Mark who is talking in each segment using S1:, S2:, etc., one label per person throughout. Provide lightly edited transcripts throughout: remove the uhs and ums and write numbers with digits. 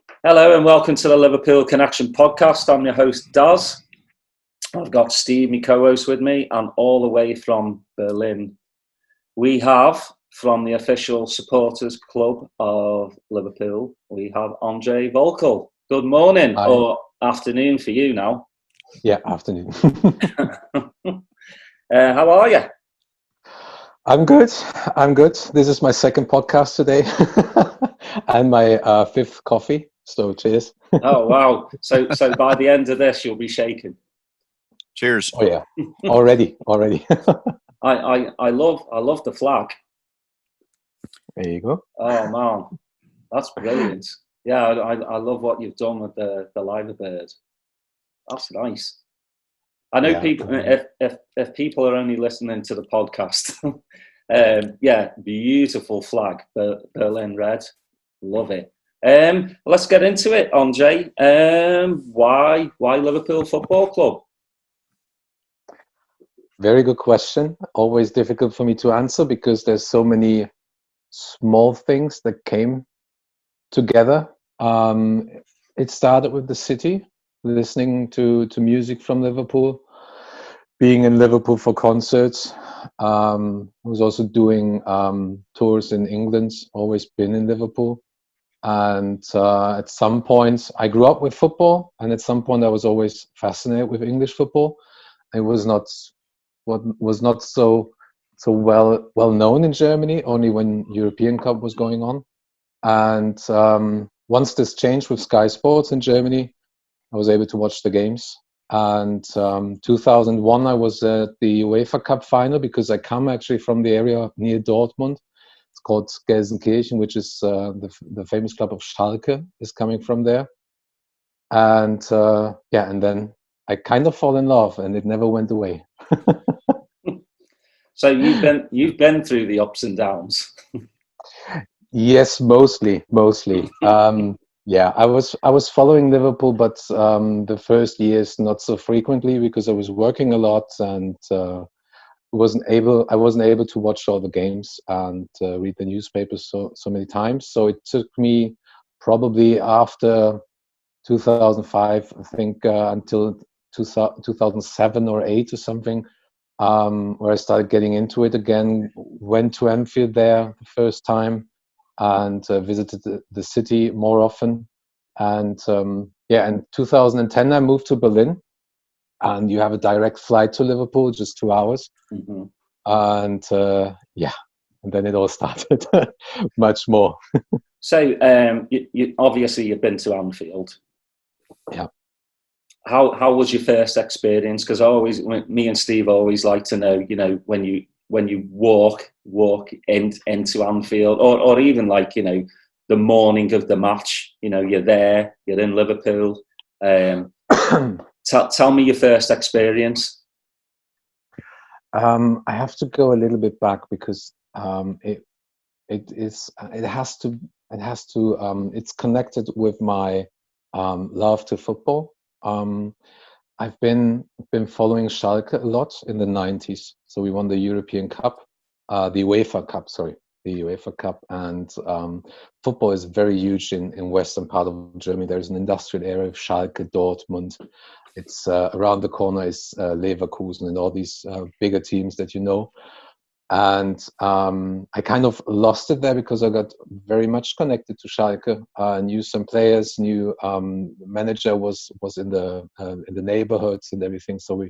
S1: Hello and welcome to the Liverpool Connection podcast. I'm your host, Daz. I've got Steve, my co-host, with me, and all the way from Berlin, we have, from the official supporters club of Liverpool, we have André Völkel. Good morning.
S2: Hi.
S1: Or afternoon for you now.
S2: Yeah, afternoon.
S1: How are you?
S2: I'm good. This is my second podcast today and my fifth coffee. So cheers.
S1: Oh, wow. So by the end of this, you'll be shaking.
S3: Cheers.
S2: Oh yeah, already.
S1: I love the flag.
S2: There you go.
S1: Oh man, that's brilliant. Yeah, I love what you've done with the Liver Bird. That's nice. I know people. If people are only listening to the podcast, beautiful flag, Berlin red. Love it. Let's get into it, André. Why Liverpool Football Club?
S2: Very good question. Always difficult for me to answer because there's so many small things that came together. It started with the city, listening to music from Liverpool, being in Liverpool for concerts. I was also doing tours in England, always been in Liverpool. And at some point, I grew up with football, and at some point I was always fascinated with English football. It was not so well known in Germany, only when European Cup was going on. And once this changed with Sky Sports in Germany, I was able to watch the games. And 2001, I was at the UEFA Cup final because I come actually from the area near Dortmund. It's called Gelsenkirchen, which is the famous club of Schalke is coming from there. And and then I kind of fall in love, and it never went away.
S1: So you've been through the ups and downs.
S2: Yes, mostly. I was following Liverpool, but the first years not so frequently because I was working a lot and I wasn't able to watch all the games and read the newspapers so many times. So it took me probably after 2005, I think, until 2007 or 8 or something, where I started getting into it again. Went to Anfield there the first time and visited the city more often. And in 2010 I moved to Berlin, and you have a direct flight to Liverpool, just 2 hours.
S1: Mm-hmm.
S2: And and then it all started much more.
S1: So you obviously you've been to Anfield.
S2: Yeah.
S1: How was your first experience? Because me and Steve always like to know, when you walk into Anfield, or even like, the morning of the match, you're there, you're in Liverpool. Tell me your first experience.
S2: I have to go a little bit back because it's connected with my love to football. I've been following Schalke a lot in the 90s. So we won the European Cup, the UEFA Cup, and football is very huge in western part of Germany. There's an industrial area of Schalke, Dortmund. It's around the corner is Leverkusen and all these bigger teams that you know. And I kind of lost it there because I got very much connected to Schalke. Knew some players, knew manager was in the neighborhoods and everything. So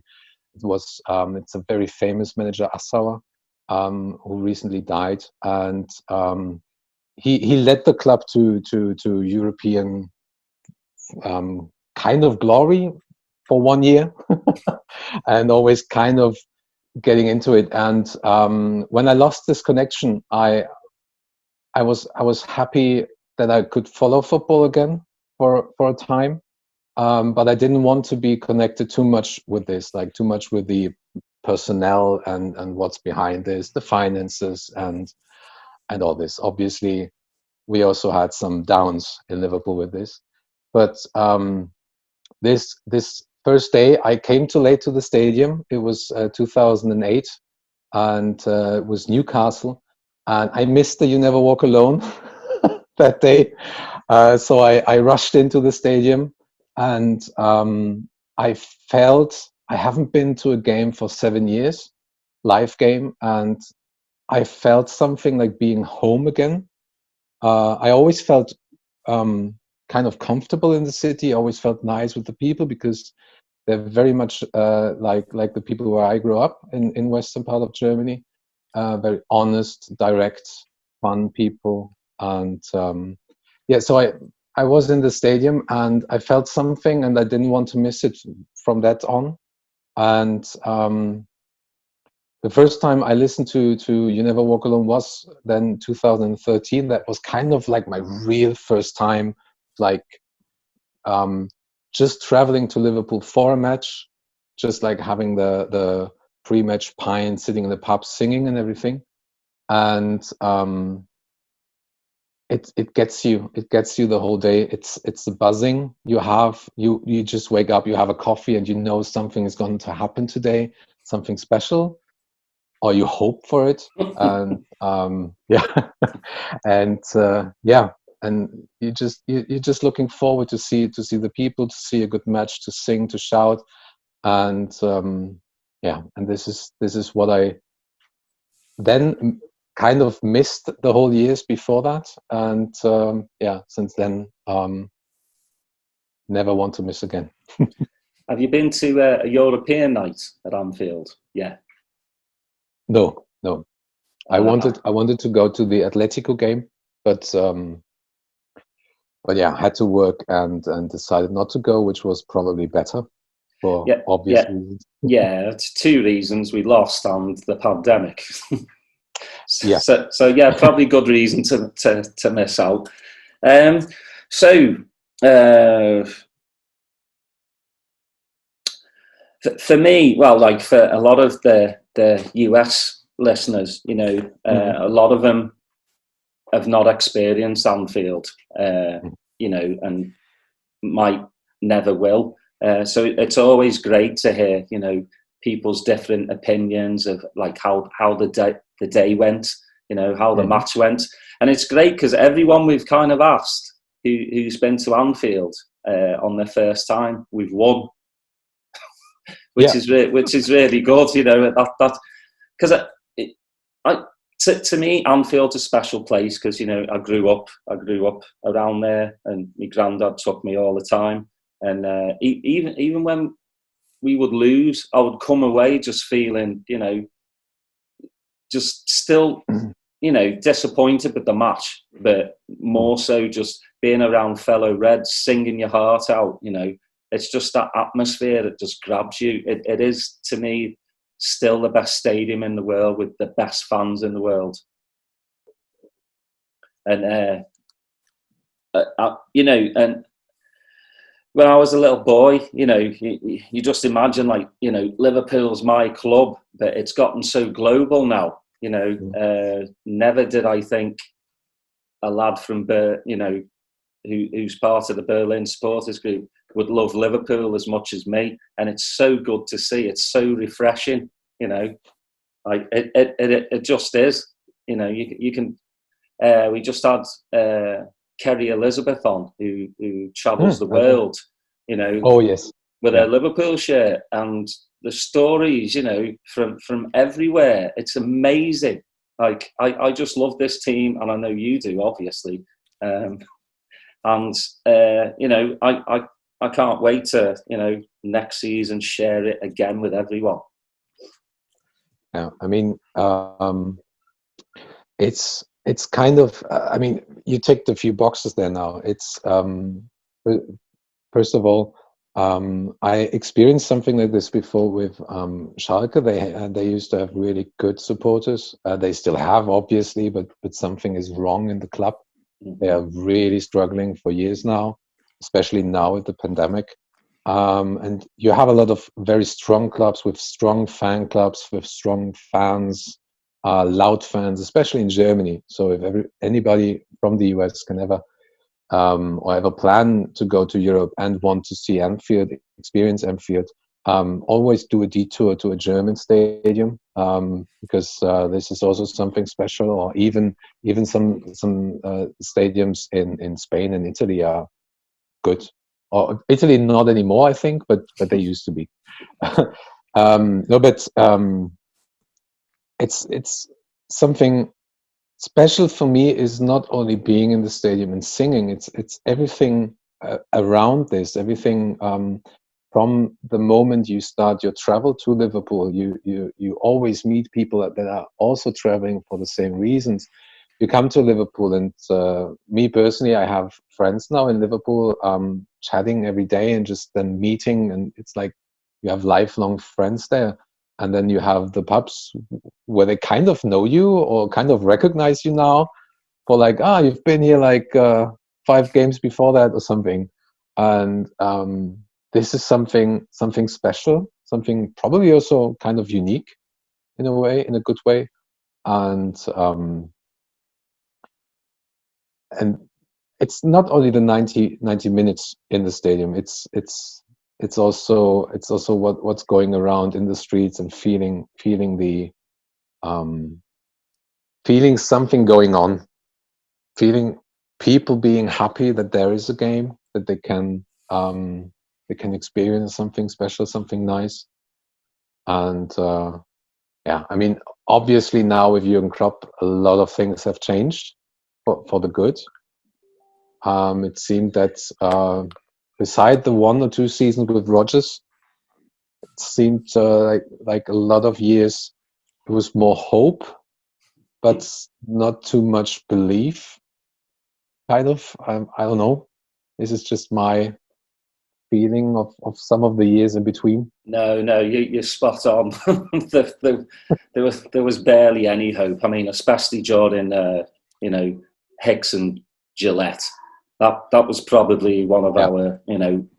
S2: it's a very famous manager, Assauer, who recently died, and he led the club to European kind of glory for 1 year, and always kind of getting into it. And when I lost this connection, I was happy that I could follow football again for a time, but I didn't want to be connected too much with this, like too much with the personnel and what's behind this, the finances and all this. Obviously, we also had some downs in Liverpool with this, but this first day I came too late to the stadium. It was 2008, and it was Newcastle, and I missed the "You Never Walk Alone." that day. So I rushed into the stadium, and I felt I haven't been to a game for 7 years, live game, and I felt something like being home again. I always felt kind of comfortable in the city. I always felt nice with the people because they're very much like the people where I grew up in western part of Germany. Very honest, direct, fun people, and yeah. So I was in the stadium and I felt something, and I didn't want to miss it from that on. And the first time I listened to You Never Walk Alone was then 2013. That was kind of like my real first time, like just traveling to Liverpool for a match, just like having the pre-match pint, sitting in the pub, singing and everything. And it gets you the whole day. It's the buzzing you have. You just wake up, you have a coffee, and you know something is going to happen today, something special, or you hope for it. And yeah, and yeah, and you're just looking forward to see the people, to see a good match, to sing, to shout, and yeah, and this is what I then kind of missed the whole years before that, and yeah, since then never want to miss again.
S1: Have you been to a European night at Anfield? Yeah.
S2: No. I wanted to go to the Atletico game, but yeah, had to work and decided not to go, which was probably better for obvious reasons.
S1: Yeah, it's 2 reasons: we lost and the pandemic.
S2: Yeah.
S1: So yeah, probably good reason to miss out. For me, well, like for a lot of the US listeners, you know, a lot of them have not experienced Anfield, you know, and might never will. So it's always great to hear, you know, people's different opinions of like how the day went, you know, how the match went. And it's great because everyone we've kind of asked who's been to Anfield on their first time, we've won. Which is really good, you know. That because to me, Anfield's a special place because, you know, I grew up around there, and my granddad took me all the time. And even when we would lose, I would come away just feeling, you know, just still, you know, disappointed with the match, but more so just being around fellow Reds, singing your heart out, you know. It's just that atmosphere that just grabs you. It is, to me, still the best stadium in the world with the best fans in the world. And, you know, and when I was a little boy, you know, you just imagine, like, you know, Liverpool's my club, but it's gotten so global now, you know. Never did I think a lad from, you know, who's part of the Berlin supporters group would love Liverpool as much as me, and it's so good to see. It's so refreshing, you know. Like it just is, you know. You can. We just had Kerry Elizabeth on, who travels the world, you know.
S2: Oh yes,
S1: with her Liverpool shirt, and the stories, you know, from everywhere. It's amazing. Like I just love this team, and I know you do, obviously. And you know, I can't wait to, you know, next season share it again with everyone.
S2: Yeah, I mean, it's kind of. I mean, you ticked a few boxes there now. It's first of all, I experienced something like this before with Schalke. They used to have really good supporters. They still have, obviously, but something is wrong in the club. They are really struggling for years now, especially now with the pandemic. And you have a lot of very strong clubs with strong fan clubs, with strong fans, loud fans, especially in Germany. So if anybody from the US can ever or ever plan to go to Europe and want to see Anfield, experience Anfield, always do a detour to a German stadium, because this is also something special. Or even some stadiums in Spain and Italy are good. Or Italy not anymore, I think, but they used to be. No, but it's something special for me. Is not only being in the stadium and singing. It's everything around this. Everything. From the moment you start your travel to Liverpool, you always meet people that are also traveling for the same reasons. You come to Liverpool, and me personally, I have friends now in Liverpool, chatting every day and just then meeting, and it's like you have lifelong friends there. And then you have the pubs where they kind of know you or kind of recognize you now for like, you've been here like 5 games before that or something. And this is something special, something probably also kind of unique in a way, in a good way. And it's not only the 90 minutes in the stadium. It's also what's going around in the streets and feeling the feeling something going on, feeling people being happy that there is a game, that they can experience something special, something nice. And I mean, obviously now with Jürgen Klopp, a lot of things have changed for the good. It seemed that beside the 1 or 2 seasons with Rodgers, it seemed like a lot of years it was more hope, but not too much belief. Kind of, I don't know. This is just my feeling of some of the years in between.
S1: No, you're spot on. there was barely any hope. I mean, especially during Hicks and Gillette. That was probably one of our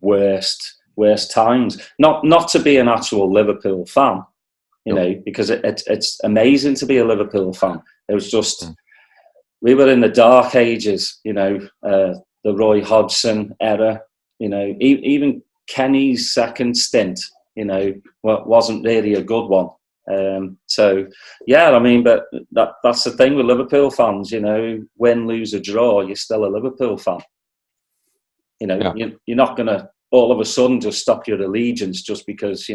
S1: worst times. Not to be an actual Liverpool fan, because it's amazing to be a Liverpool fan. It was just we were in the dark ages, the Roy Hodgson era. Even Kenny's second stint, wasn't really a good one. I mean, but that's the thing with Liverpool fans, win, lose or draw, you're still a Liverpool fan. You're not going to all of a sudden just stop your allegiance just because,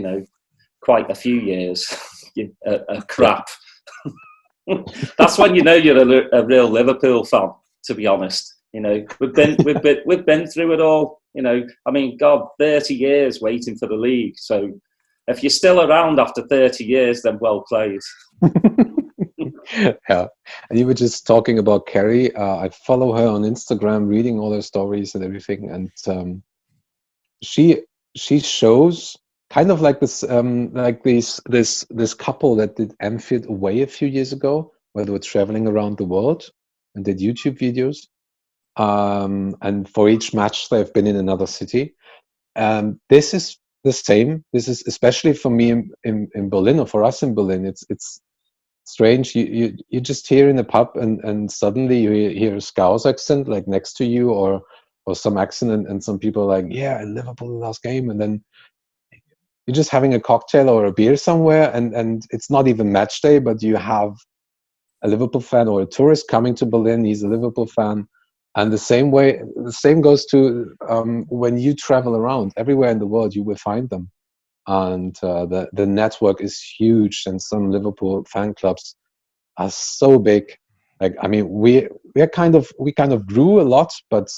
S1: quite a few years are crap. That's when you're a real Liverpool fan, to be honest. We've been through it all. I mean, God, 30 years waiting for the league. So if you're still around after 30 years, then well played.
S2: Yeah, and you were just talking about Carrie. I follow her on Instagram, reading all her stories and everything, and she shows kind of like this, this couple that did Anfield Away a few years ago, where they were traveling around the world and did YouTube videos. And for each match, they've been in another city. This is the same. This is especially for me in Berlin, or for us in Berlin. It's strange. You just hear in the pub, and suddenly you hear a Scouse accent like next to you, or some accent, and some people are like, yeah, Liverpool last game, and then you're just having a cocktail or a beer somewhere, and it's not even match day, but you have a Liverpool fan or a tourist coming to Berlin. He's a Liverpool fan. And the same goes to when you travel around. Everywhere in the world, you will find them. And the network is huge, and some Liverpool fan clubs are so big. Like, I mean, we kind of grew a lot, but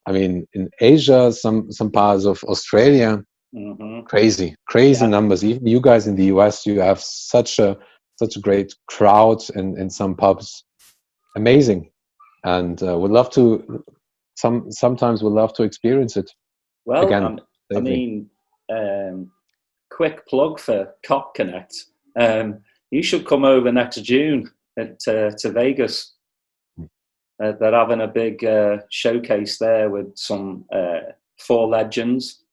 S2: I mean, in Asia, some parts of Australia, crazy numbers. Even you guys in the US, you have such a great crowd in some pubs. Amazing. And would love to. Sometimes would love to experience it.
S1: Well,
S2: again.
S1: I mean, quick plug for Cop Connect. You should come over next June to Vegas. They're having a big showcase there with some 4 legends,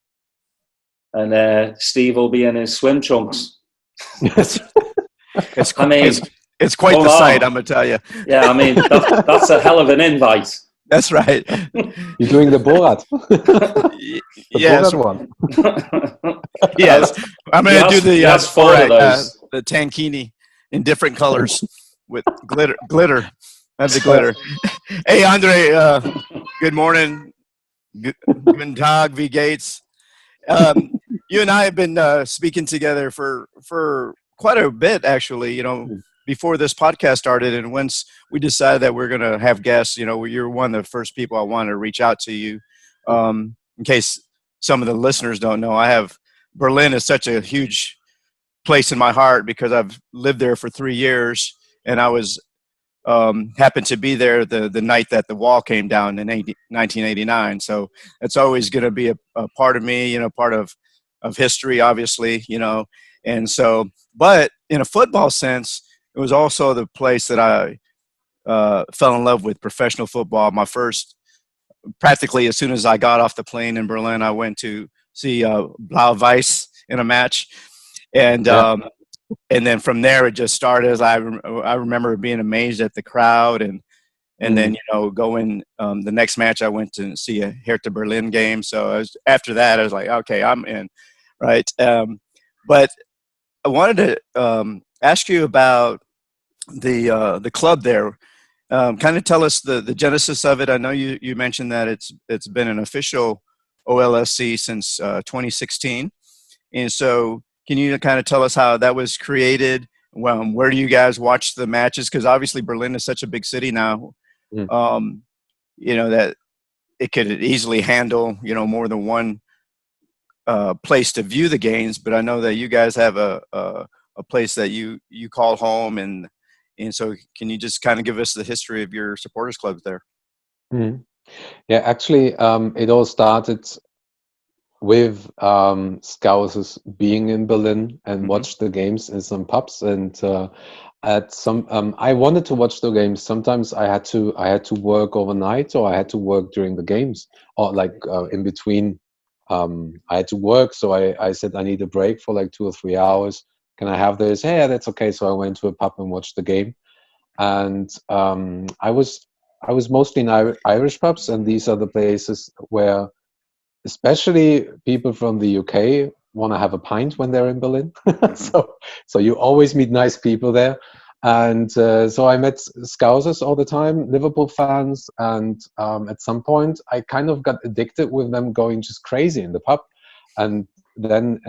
S1: and Steve will be in his swim trunks.
S3: It's quite the sight, I'm going to tell you.
S1: Yeah, I mean, that's a hell of an invite.
S3: That's right.
S2: You're doing the Borat.
S3: Yes.
S2: Borat one.
S3: Yes. I'm going to do the
S1: Yes, four of those.
S3: the tankini in different colors with glitter. I have the glitter. Hey, Andre, good morning. Guten Tag, wie geht's? You and I have been speaking together for quite a bit, actually, before this podcast started. And once we decided that we're going to have guests, you're one of the first people I wanted to reach out to you. In case some of the listeners don't know, Berlin is such a huge place in my heart because I've lived there for 3 years, and I was happened to be there the night that the wall came down in 1989. So it's always going to be a part of me, part of history, obviously, And so, but in a football sense, it was also the place that I fell in love with professional football. Practically as soon as I got off the plane in Berlin, I went to see Blau-Weiß in a match. And and then from there, it just started. I remember being amazed at the crowd, and then going the next match, I went to see a Hertha Berlin game. So after that, I was like, okay, I'm in, right? But I wanted to ask you about the club there. Kind of tell us the genesis of it. I know you mentioned that it's been an official OLSC since 2016, and so. Can you kind of tell us how that was created? Where do you guys watch the matches? Because obviously Berlin is such a big city now, that it could easily handle, more than one place to view the games. But I know that you guys have a place that you call home, and so can you just kind of give us the history of your supporters clubs there?
S2: Mm. Yeah, actually, it all started with Scousers being in Berlin and watch the games in some pubs, and at some I wanted to watch the games. Sometimes I had to work overnight, or I had to work during the games, or like in between. I had to work, so I said I need a break for like 2 or 3 hours. Can I have this? Hey, yeah, that's okay. So I went to a pub and watched the game, and I was mostly in Irish pubs, and these are the places where especially people from the UK want to have a pint when they're in Berlin. So you always meet nice people there. And so I met Scousers all the time, Liverpool fans. And at some point, I kind of got addicted with them going just crazy in the pub. And then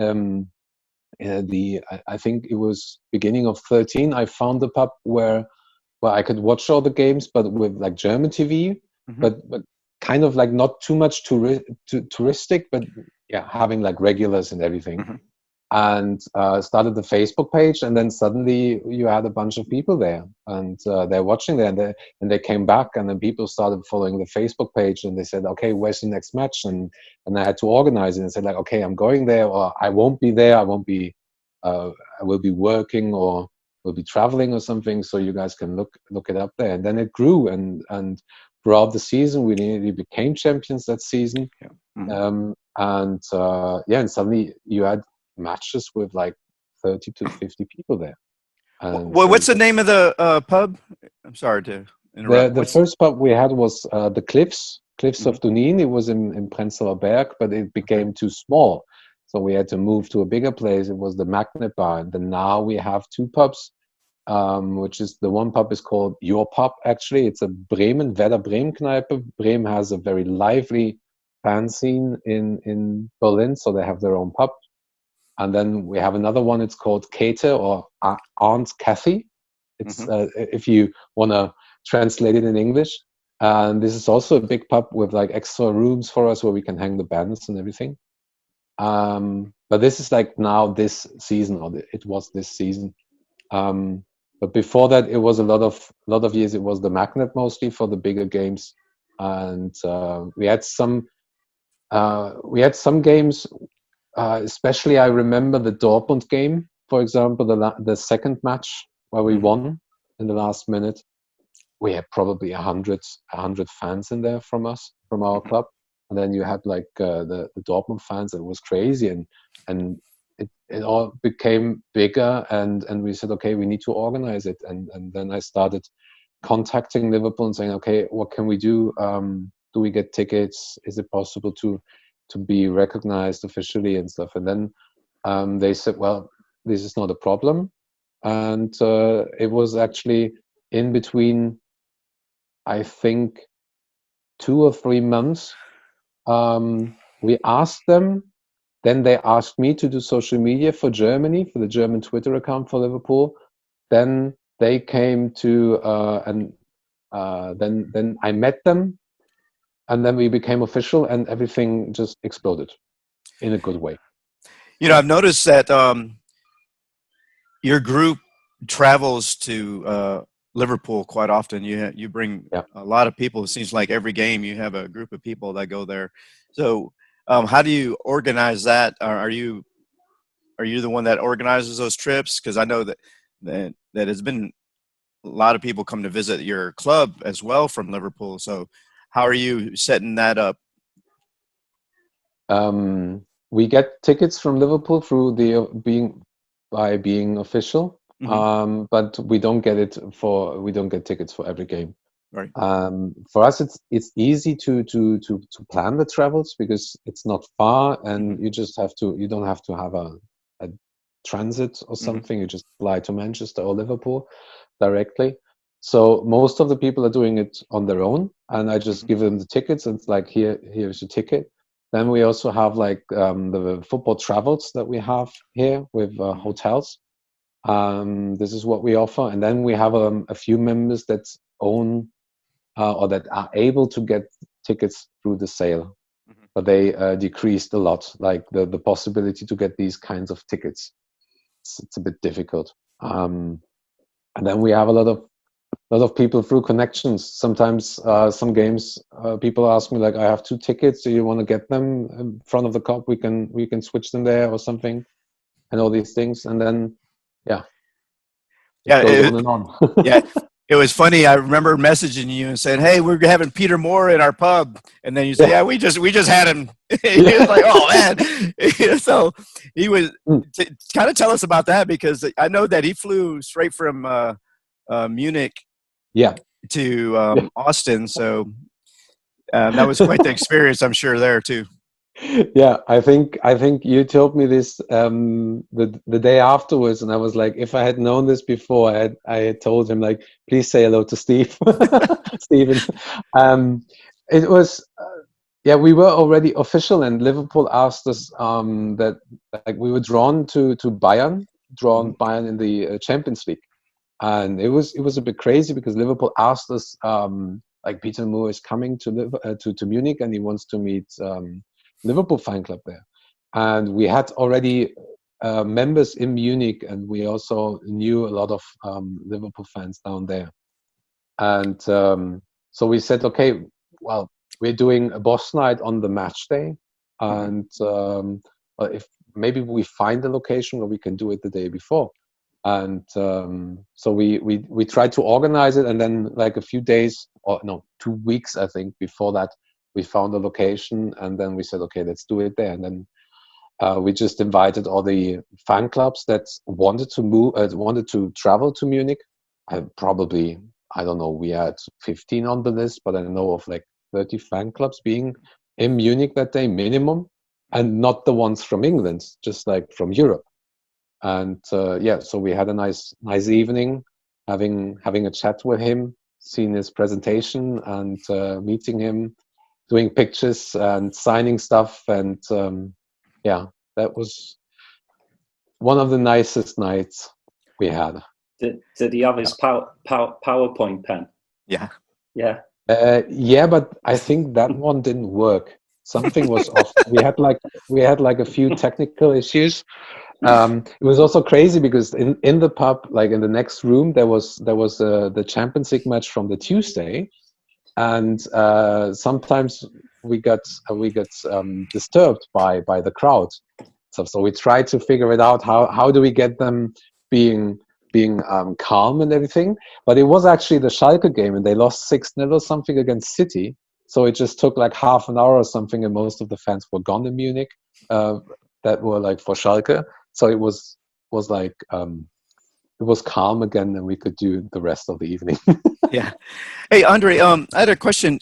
S2: I think it was beginning of 13, I found a pub where I could watch all the games, but with like German TV, but kind of like not too much touristic, but yeah, having like regulars and everything. And started the Facebook page, and then suddenly you had a bunch of people there, and they're watching there, and they came back, and then people started following the Facebook page, and they said, okay, where's the next match? And I had to organize it and said like, okay, I'm going there, or I won't be there, I will be working, or will be traveling or something, so you guys can look it up there. And then it grew, and throughout the season, we nearly became champions that season. And suddenly you had matches with like 30 to 50 people there. And,
S3: what's the name of the pub? I'm sorry to interrupt.
S2: The first pub we had was the Cliffs of Dunin. It was in Prenzlauer Berg, but it became too small. So we had to move to a bigger place. It was the Magnet Bar. And then now we have 2 pubs, which is the one pub is called Your Pub, actually. It's a Werder Bremen Kneipe. Bremen has a very lively fan scene in Berlin, so they have their own pub. And then we have another one, it's called Kate, or Aunt Kathy. It's if you want to translate it in English. And this is also a big pub with like extra rooms for us where we can hang the banners and everything. But this is like now this season, or it was this season. But before that, it was a lot of years. It was the Magnet mostly for the bigger games, and we had some games. Especially, I remember the Dortmund game, for example, the second match where we won in the last minute. We had probably 100 fans in there from our club, and then you had like the Dortmund fans. It was crazy, and it all became bigger, and we said, okay, we need to organize it, and then I started contacting Liverpool and saying, okay, what can we do? Do we get tickets? Is it possible to be recognized officially and stuff? And then they said, well, this is not a problem. And it was actually in between, I think, 2 or 3 months. We asked them, then they asked me to do social media for Germany, for the German Twitter account for Liverpool. Then they came to, and then I met them, and then we became official, and everything just exploded in a good way.
S3: You know, I've noticed that your group travels to Liverpool quite often. You bring a lot of people. It seems like every game you have a group of people that go there. So how do you organize that? Are you the one that organizes those trips? Because I know that has been a lot of people come to visit your club as well from Liverpool. So how are you setting that up?
S2: We get tickets from Liverpool through by being official.
S3: Mm-hmm.
S2: But we don't get tickets for every game.
S3: Right.
S2: For us, it's easy to plan the travels because it's not far, and you don't have to have a transit or something. You just fly to Manchester or Liverpool directly. So most of the people are doing it on their own, and I just give them the tickets, and it's like, here's your ticket. Then we also have like the football travels that we have here with hotels. This is what we offer, and then we have a few members that own or that are able to get tickets through the sale, but they decreased a lot. Like the possibility to get these kinds of tickets, it's a bit difficult. And then we have a lot of people through connections. Sometimes some games, people ask me like, I have 2 tickets. Do you want to get them in front of the cup? We can switch them there or something, and all these things, and then. Yeah. On and on.
S3: Yeah. It was funny. I remember messaging you and saying, "Hey, we're having Peter Moore in our pub," and then you said, "Yeah, we just had him." He was like, "Oh man!" So he was kind of tell us about that, because I know that he flew straight from Munich, to Austin. So that was quite the experience, I'm sure, there too.
S2: Yeah, I think you told me this the day afterwards, and I was like, if I had known this before, I had told him like, please say hello to Steve, Steven. It was we were already official, and Liverpool asked us that like we were drawn to Bayern in the Champions League, and it was a bit crazy because Liverpool asked us like, Peter Moore is coming to Munich, and he wants to meet Liverpool fan club there, and we had already members in Munich, and we also knew a lot of Liverpool fans down there, and so we said, okay, well, we're doing a boss night on the match day, and if maybe we find a location where we can do it the day before, and so we tried to organize it, and then like a few days, or no, 2 weeks I think before that, we found a location, and then we said, okay, let's do it there. And then we just invited all the fan clubs that wanted to travel to Munich. I don't know, we had 15 on the list, but I know of like 30 fan clubs being in Munich that day minimum, and not the ones from England, just like from Europe. And so we had a nice evening, having a chat with him, seeing his presentation, and meeting him, doing pictures and signing stuff, and that was one of the nicest nights we had.
S1: Did he have his PowerPoint pen?
S3: Yeah.
S2: But I think that one didn't work. Something was off. We had like a few technical issues. It was also crazy because in the pub, like in the next room, there was the Champions League match from the Tuesday. And sometimes we got disturbed by the crowd. So we tried to figure it out. How do we get them being calm and everything? But it was actually the Schalke game, and they lost 6-0 or something against City. So it just took like half an hour or something, and most of the fans were gone in Munich that were like for Schalke. So it was like was calm again, and we could do the rest of the evening.
S3: Yeah. Hey, Andre, I had a question.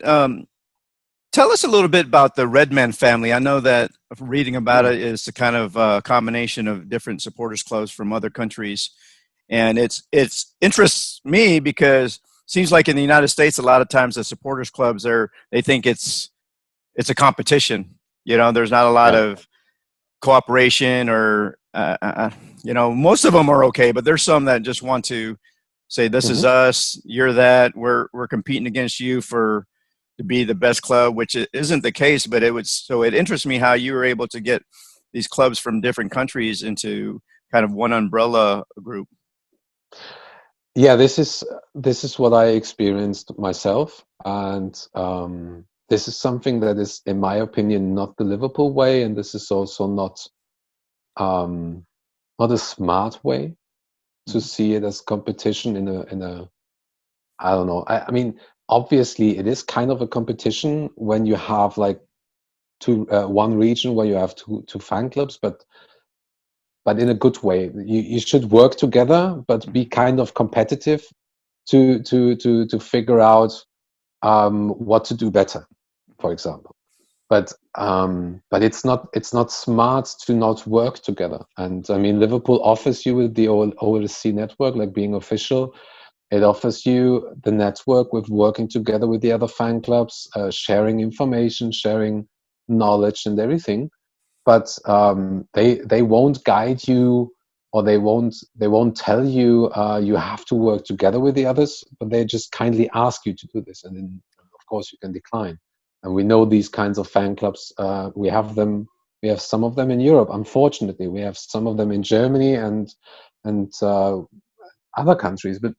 S3: Tell us a little bit about the Redmen family. I know that reading about it is a kind of combination of different supporters clubs from other countries. And it's interests me because it seems like in the United States, a lot of times the supporters clubs they think it's a competition. You know, there's not a lot of cooperation or, you know, most of them are okay, but there's some that just want to say, this is us, you're that, we're competing against you to be the best club, which isn't the case, but it interests me how you were able to get these clubs from different countries into kind of one umbrella group.
S2: Yeah, this is what I experienced myself, and this is something that is, in my opinion, not the Liverpool way, and this is also not a smart way to see it as competition in a I don't know. I mean, obviously, it is kind of a competition when you have like one region where you have two fan clubs, but in a good way. You should work together, but be kind of competitive to figure out what to do better, for example. But it's not smart to not work together. And I mean, Liverpool offers you with the OLSC network, like being official. It offers you the network with working together with the other fan clubs, sharing information, sharing knowledge and everything. But they won't guide you, or they won't tell you you have to work together with the others, but they just kindly ask you to do this, and then of course you can decline. And we know these kinds of fan clubs. We have some of them in Europe. Unfortunately, we have some of them in Germany and other countries. But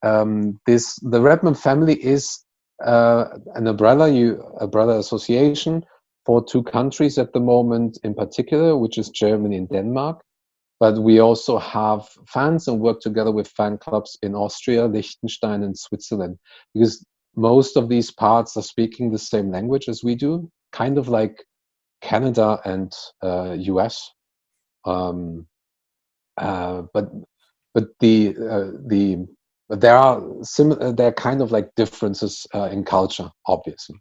S2: the Redmen family is an umbrella association for two countries at the moment in particular, which is Germany and Denmark. But we also have fans and work together with fan clubs in Austria, Liechtenstein, and Switzerland, because most of these parts are speaking the same language as we do, kind of like Canada and US. But there are kind of like differences in culture, obviously.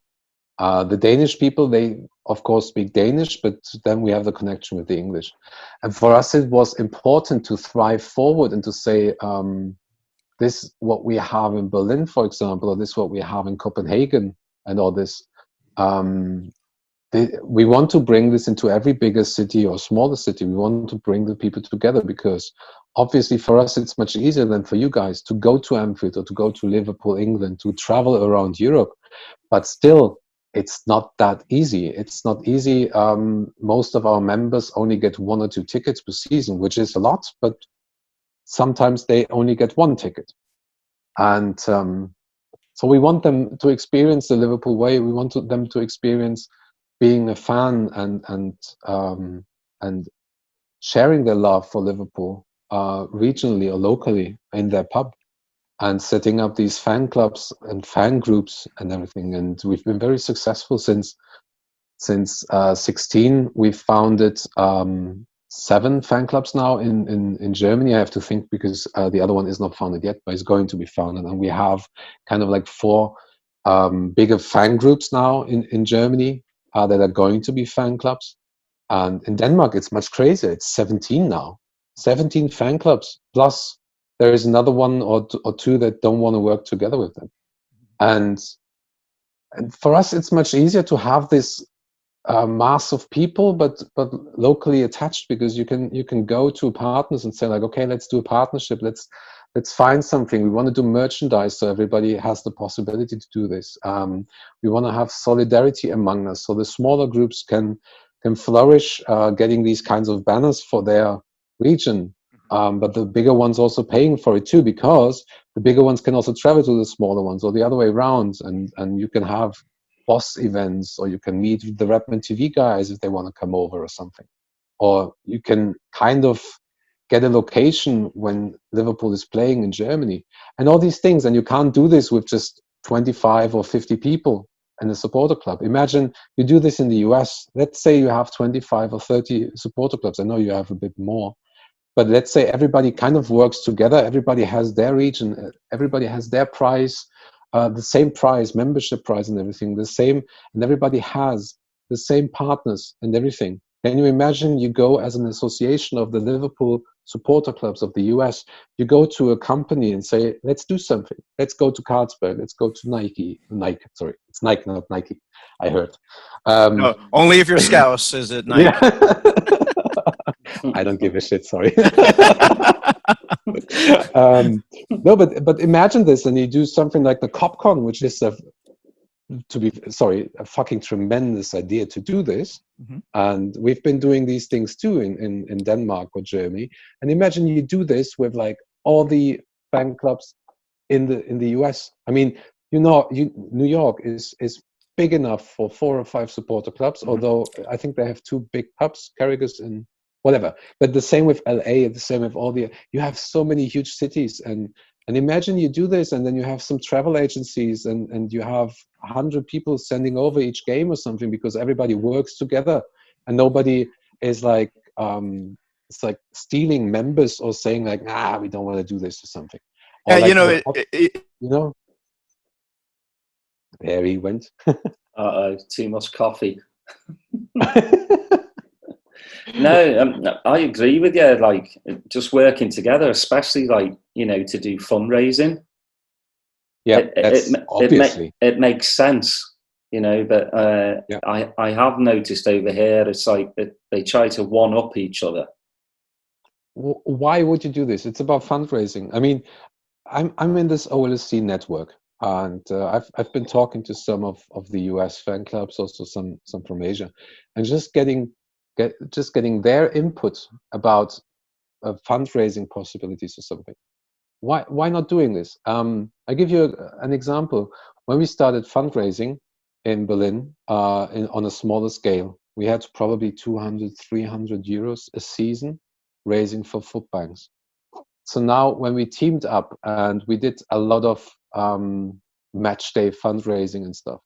S2: The Danish people, they of course speak Danish, but then we have the connection with the English. And for us, it was important to thrive forward and to say, this what we have in Berlin, for example, or this what we have in Copenhagen, and all this. We want to bring this into every bigger city or smaller city. We want to bring the people together, because obviously for us it's much easier than for you guys to go to Anfield or to go to Liverpool, England, to travel around Europe. But still, it's not that easy. It's not easy. Most of our members only get 1 or 2 tickets per season, which is a lot, but sometimes they only get 1 ticket. And so we want them to experience the Liverpool way. We want them to experience being a fan and sharing their love for Liverpool regionally or locally in their pub, and setting up these fan clubs and fan groups and everything. And we've been very successful since 16. We've founded 7 fan clubs now in Germany. I have to think, because the other one is not founded yet, but it's going to be founded. And we have kind of like 4 bigger fan groups now in Germany that are going to be fan clubs. And in Denmark, it's much crazier. It's 17 now. 17 fan clubs, plus there is another 1 or 2 that don't want to work together with them. And for us, it's much easier to have this mass of people, but locally attached, because you can go to partners and say like, okay, let's do a partnership. Let's find something. We want to do merchandise, so everybody has the possibility to do this. We want to have solidarity among us, so the smaller groups can flourish, getting these kinds of banners for their region. But the bigger ones also paying for it too, because the bigger ones can also travel to the smaller ones, or the other way around, and you can have boss events, or you can meet the Redmen TV guys if they want to come over or something, or you can kind of get a location when Liverpool is playing in Germany, and all these things. And you can't do this with just 25 or 50 people in a supporter club. Imagine you do this in the US. Let's say you have 25 or 30 supporter clubs. I know you have a bit more. But let's say everybody kind of works together. Everybody has their region. Everybody has their price, the same price, membership price and everything, the same. And everybody has the same partners and everything. Can you imagine you go as an association of the Liverpool supporter clubs of the US, you go to a company and say, let's do something. Let's go to Carlsberg. Let's go to Nike. Sorry, it's Nike, not Nike. I heard.
S3: No, only if you're Scouse is it Nike.
S2: Yeah. I don't give a shit, sorry. No, but imagine this, and you do something like the CopCon, which is a fucking tremendous idea to do this.
S3: Mm-hmm.
S2: And we've been doing these things too in Denmark or Germany. And imagine you do this with like all the fan clubs in the US. I mean, New York is big enough for 4 or 5 supporter clubs,
S3: Mm-hmm.
S2: although I think they have 2 big pubs, Carragher's and whatever. But the same with LA, the same with you have so many huge cities, and imagine you do this, and then you have some travel agencies, and you have 100 people sending over each game or something, because everybody works together, and nobody is like, it's like stealing members or saying like, we don't want to do this or something. Or
S3: Yeah,
S2: like, there he went.
S1: Too much coffee. No, I agree with you. Like, just working together, especially like, to do fundraising.
S2: Yeah, obviously.
S1: It makes sense, but
S2: Yeah.
S1: I have noticed over here, it's like they try to one up each other.
S2: Why would you do this? It's about fundraising. I mean, I'm in this OLSC network, and I've been talking to some of the US fan clubs, also some from Asia, and just getting their input about fundraising possibilities or something. Why not doing this? I give you an example. When we started fundraising in Berlin on a smaller scale, we had probably 200, 300 euros a season raising for food banks. So now when we teamed up and we did a lot of match day fundraising and stuff,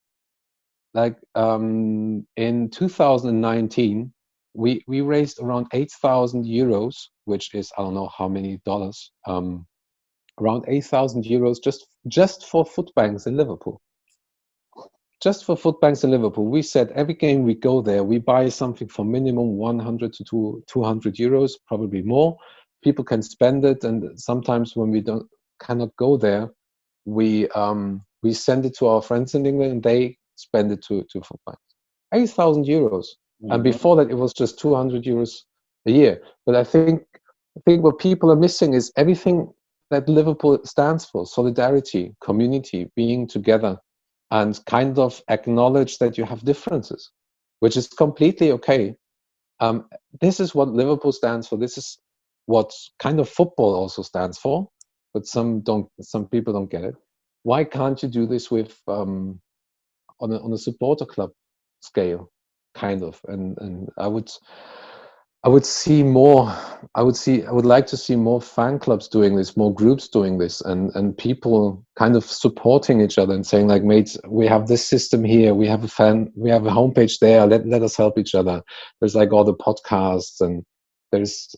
S2: like in 2019, we raised around 8,000 euros, which is, I don't know how many dollars, around 8,000 euros just for food banks in Liverpool. Just for food banks in Liverpool. We said every game we go there, we buy something for minimum 100 to 200 euros, probably more. People can spend it, and sometimes when we cannot go there, we send it to our friends in England, and they spend it to food banks. 8,000 euros. Mm-hmm. And before that, it was just 200 euros a year. But I think what people are missing is everything that Liverpool stands for: solidarity, community, being together, and kind of acknowledge that you have differences, which is completely okay. This is what Liverpool stands for. This is what kind of football also stands for, but some people don't get it. Why can't you do this with on a supporter club scale, kind of? And I would see more. I would like to see more fan clubs doing this, more groups doing this, and people kind of supporting each other and saying like, mates, we have this system here, we have a homepage there, let us help each other. There's like all the podcasts, and there's,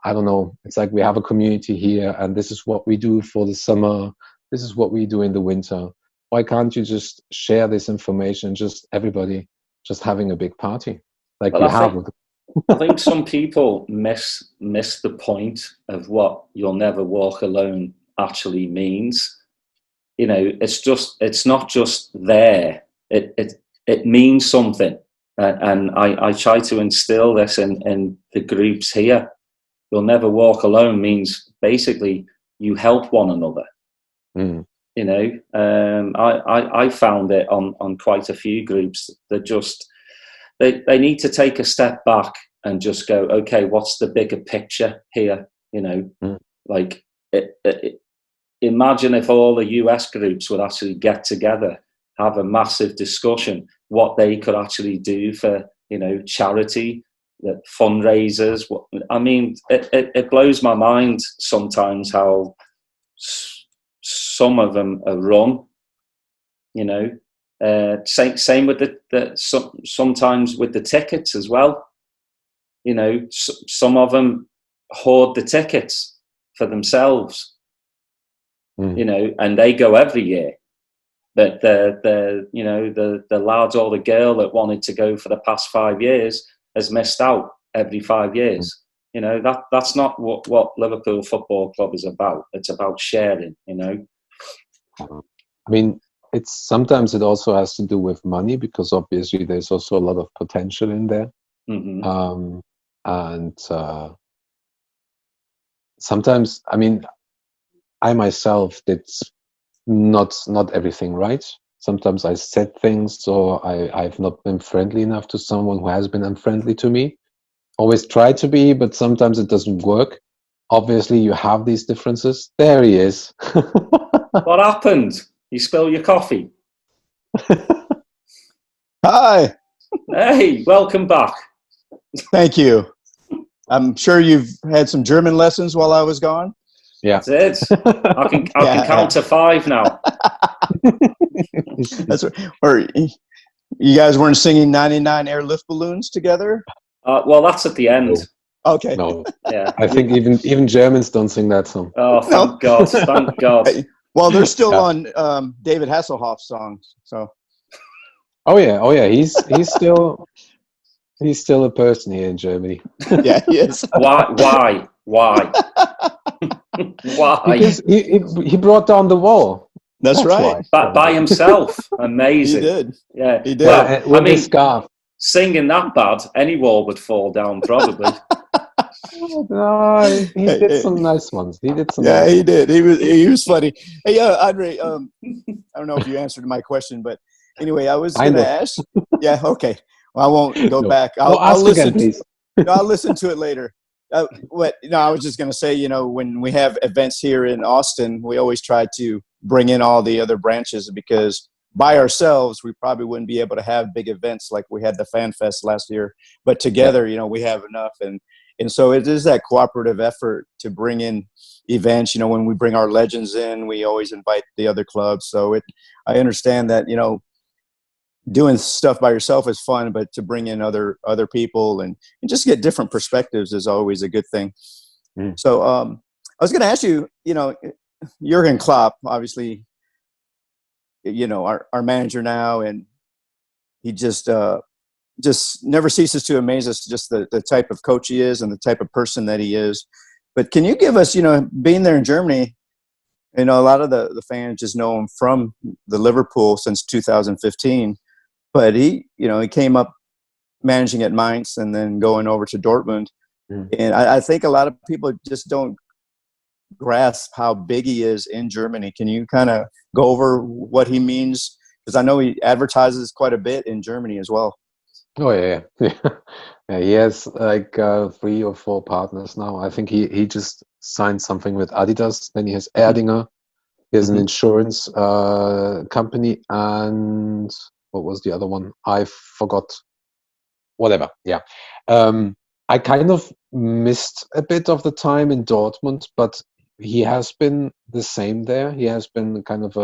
S2: I don't know, it's like we have a community here, and this is what we do for the summer, this is what we do in the winter. Why can't you just share this information, just everybody just having a big party like you have with
S1: I think some people miss the point of what "You'll Never Walk Alone" actually means. It's not just there. It means something, and I try to instill this in the groups here. "You'll never walk alone" means basically you help one another.
S2: Mm.
S1: I found it on quite a few groups that just. They need to take a step back and just go, okay, what's the bigger picture here? Like, imagine if all the US groups would actually get together, have a massive discussion, what they could actually do for, charity, fundraisers. I mean, it blows my mind sometimes how some of them are run, Same with sometimes with the tickets as well. Some of them hoard the tickets for themselves, you know, and they go every year. But the lad or the girl that wanted to go for the past 5 years has missed out every 5 years. You know, that's not what Liverpool Football Club is about. It's about sharing, you know.
S2: I mean, sometimes it also has to do with money, because obviously there's also a lot of potential in there. And sometimes, I mean, I myself did not everything right. Sometimes I said things, or I've not been friendly enough to someone who has been unfriendly to me. Always try to be, but sometimes it doesn't work. Obviously, you have these differences. There he is.
S1: What happened? You spill your coffee?
S4: Hi.
S1: Hey, welcome back.
S4: Thank you. I'm sure you've had some German lessons while I was gone.
S2: Yeah.
S1: That's it. I can count to 5 now.
S4: That's right. Or you guys weren't singing 99 airlift balloons together?
S1: Well, that's at the end.
S4: Okay.
S2: No.
S1: Yeah.
S2: I think even Germans don't sing that song.
S1: Oh, thank God. Thank God.
S4: Well, they're still on David Hasselhoff's songs. So.
S2: Oh yeah. He's still a person here in Germany.
S4: Yeah, he is.
S1: Why? Why?
S2: Because he brought down the wall.
S4: That's right.
S1: By himself. Amazing.
S4: He did.
S1: Yeah.
S4: He did.
S1: Well,
S2: With his scarf.
S1: Singing that bad, any wall would fall down probably.
S2: No, he did some nice ones. He did some.
S4: Yeah, he did. He was funny. Hey, André, I don't know if you answered my question, but anyway, I was going to ask. Yeah, okay. Well, I won't go back. I'll listen. Again, please. I'll listen to it later. I was just going to say, you know, when we have events here in Austin, we always try to bring in all the other branches, because by ourselves, we probably wouldn't be able to have big events like we had the Fan Fest last year. But together, you know, we have enough. And so it is that cooperative effort to bring in events. You know, when we bring our legends in, we always invite the other clubs. So I understand that, you know, doing stuff by yourself is fun, but to bring in other people and just get different perspectives is always a good thing. So I was going to ask you, you know, Jurgen Klopp, obviously, you know, our manager now, and he just never ceases to amaze us, just the type of coach he is and the type of person that he is. But can you give us, you know, being there in Germany, you know, a lot of the fans just know him from the Liverpool since 2015. But he came up managing at Mainz and then going over to Dortmund. And I think a lot of people just don't grasp how big he is in Germany. Can you kind of go over what he means? Because I know he advertises quite a bit in Germany as well.
S2: Oh yeah. He has like 3 or 4 partners now. I think he just signed something with Adidas. Then he has Erdinger. He has an insurance company, and what was the other one? I forgot. Whatever. Yeah. I kind of missed a bit of the time in Dortmund, but he has been the same there. He has been kind of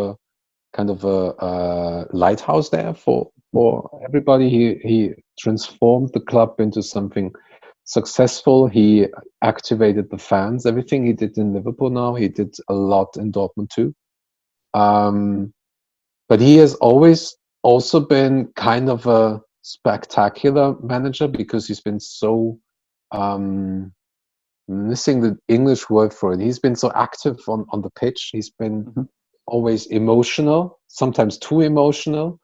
S2: a lighthouse there for everybody. He transformed the club into something successful. He activated the fans. Everything he did in Liverpool now, he did a lot in Dortmund too. But he has always also been kind of a spectacular manager, because he's been so missing the English word for it. He's been so active on the pitch. He's been always emotional, sometimes too emotional.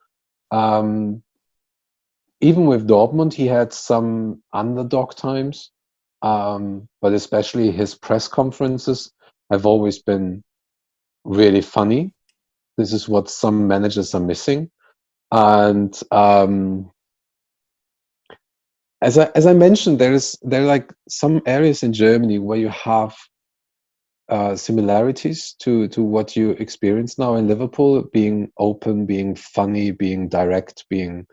S2: Even with Dortmund, he had some underdog times, but especially his press conferences have always been really funny. This is what some managers are missing. And as I mentioned, there are like some areas in Germany where you have similarities to what you experience now in Liverpool, being open, being funny, being direct, being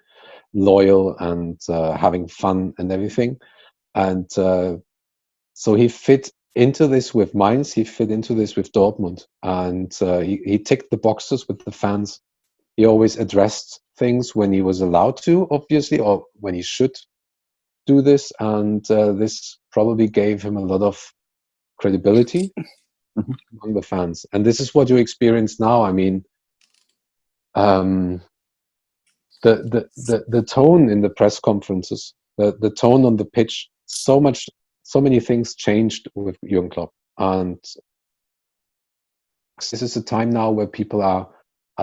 S2: loyal, and having fun and everything. And so he fit into this with Mainz, he fit into this with Dortmund, and he ticked the boxes with the fans. He always addressed things when he was allowed to, obviously, or when he should do this, and this probably gave him a lot of credibility among the fans. And this is what you experience now. I mean, the tone in the press conferences, the tone on the pitch, so many things changed with Jurgen Klopp. And this is a time now where people are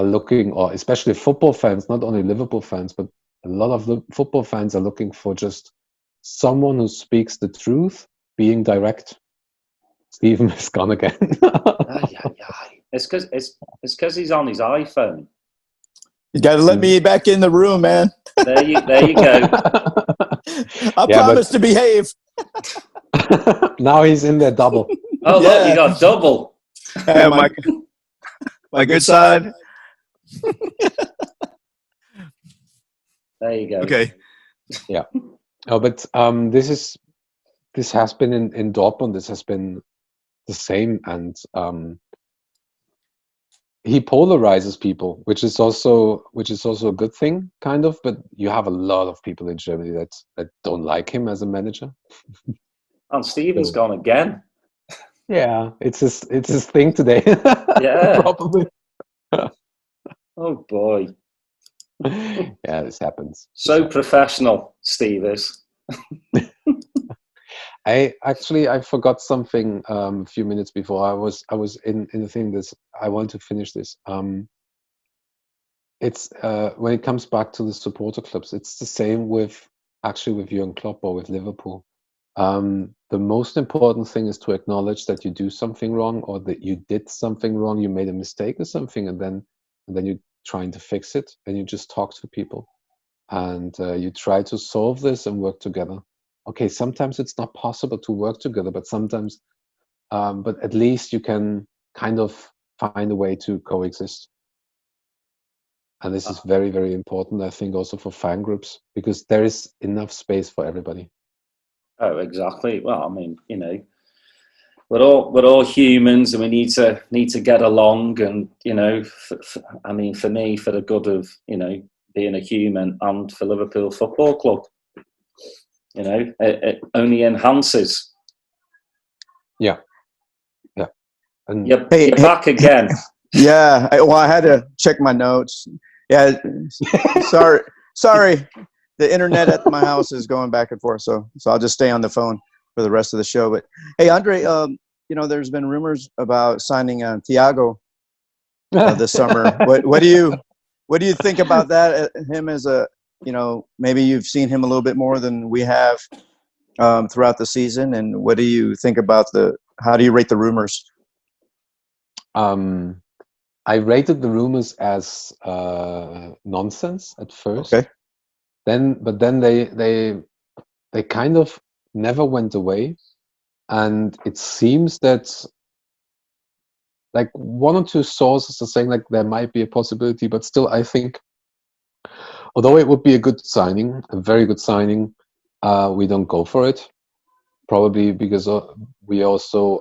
S2: looking, or especially football fans, not only Liverpool fans, but a lot of the football fans are looking for just someone who speaks the truth, being direct. Stephen is gone again.
S1: It's because he's on his iPhone.
S4: You got to let me back in the room, man.
S1: There you go.
S4: I promise to behave.
S2: Now he's in there double.
S1: Oh, look, you got double.
S3: Yeah, my good side.
S1: There you go.
S3: Okay.
S2: Yeah. Oh, but this has been in Dortmund. This has been the same, and he polarizes people, which is also a good thing, kind of. But you have a lot of people in Germany that don't like him as a manager.
S1: And Stephen's gone again.
S2: Yeah, it's his thing today.
S1: Yeah,
S2: probably.
S1: Oh boy.
S2: Yeah, this happens.
S1: So professional, Steve is.
S2: I forgot something a few minutes before. I was in the thing. I want to finish this. It's when it comes back to the supporter clubs, it's the same with Jurgen Klopp or with Liverpool. The most important thing is to acknowledge that you do something wrong, or that you did something wrong, you made a mistake or something, and then you're trying to fix it, and you just talk to people, and you try to solve this and work together. Okay, sometimes it's not possible to work together, but sometimes, but at least you can kind of find a way to coexist. And this is very, very important, I think, also for fan groups, because there is enough space for everybody.
S1: Oh, exactly. Well, I mean, we're all humans, and we need to get along. And I mean, for me, for the good of being a human, and for Liverpool Football Club, it only enhances.
S2: Yeah.
S1: And you're back again.
S4: Yeah. I had to check my notes. Yeah. Sorry. The internet at my house is going back and forth, so I'll just stay on the phone for the rest of the show. But hey, André, there's been rumors about signing Thiago this summer. What do you think about that? Him as a maybe you've seen him a little bit more than we have throughout the season, and what do you think about how do you rate the rumors?
S2: I rated the rumors as nonsense at first.
S4: Okay.
S2: But then they kind of never went away, and it seems that like one or two sources are saying like there might be a possibility, but still I think although it would be a good signing, a very good signing, we don't go for it, probably because we also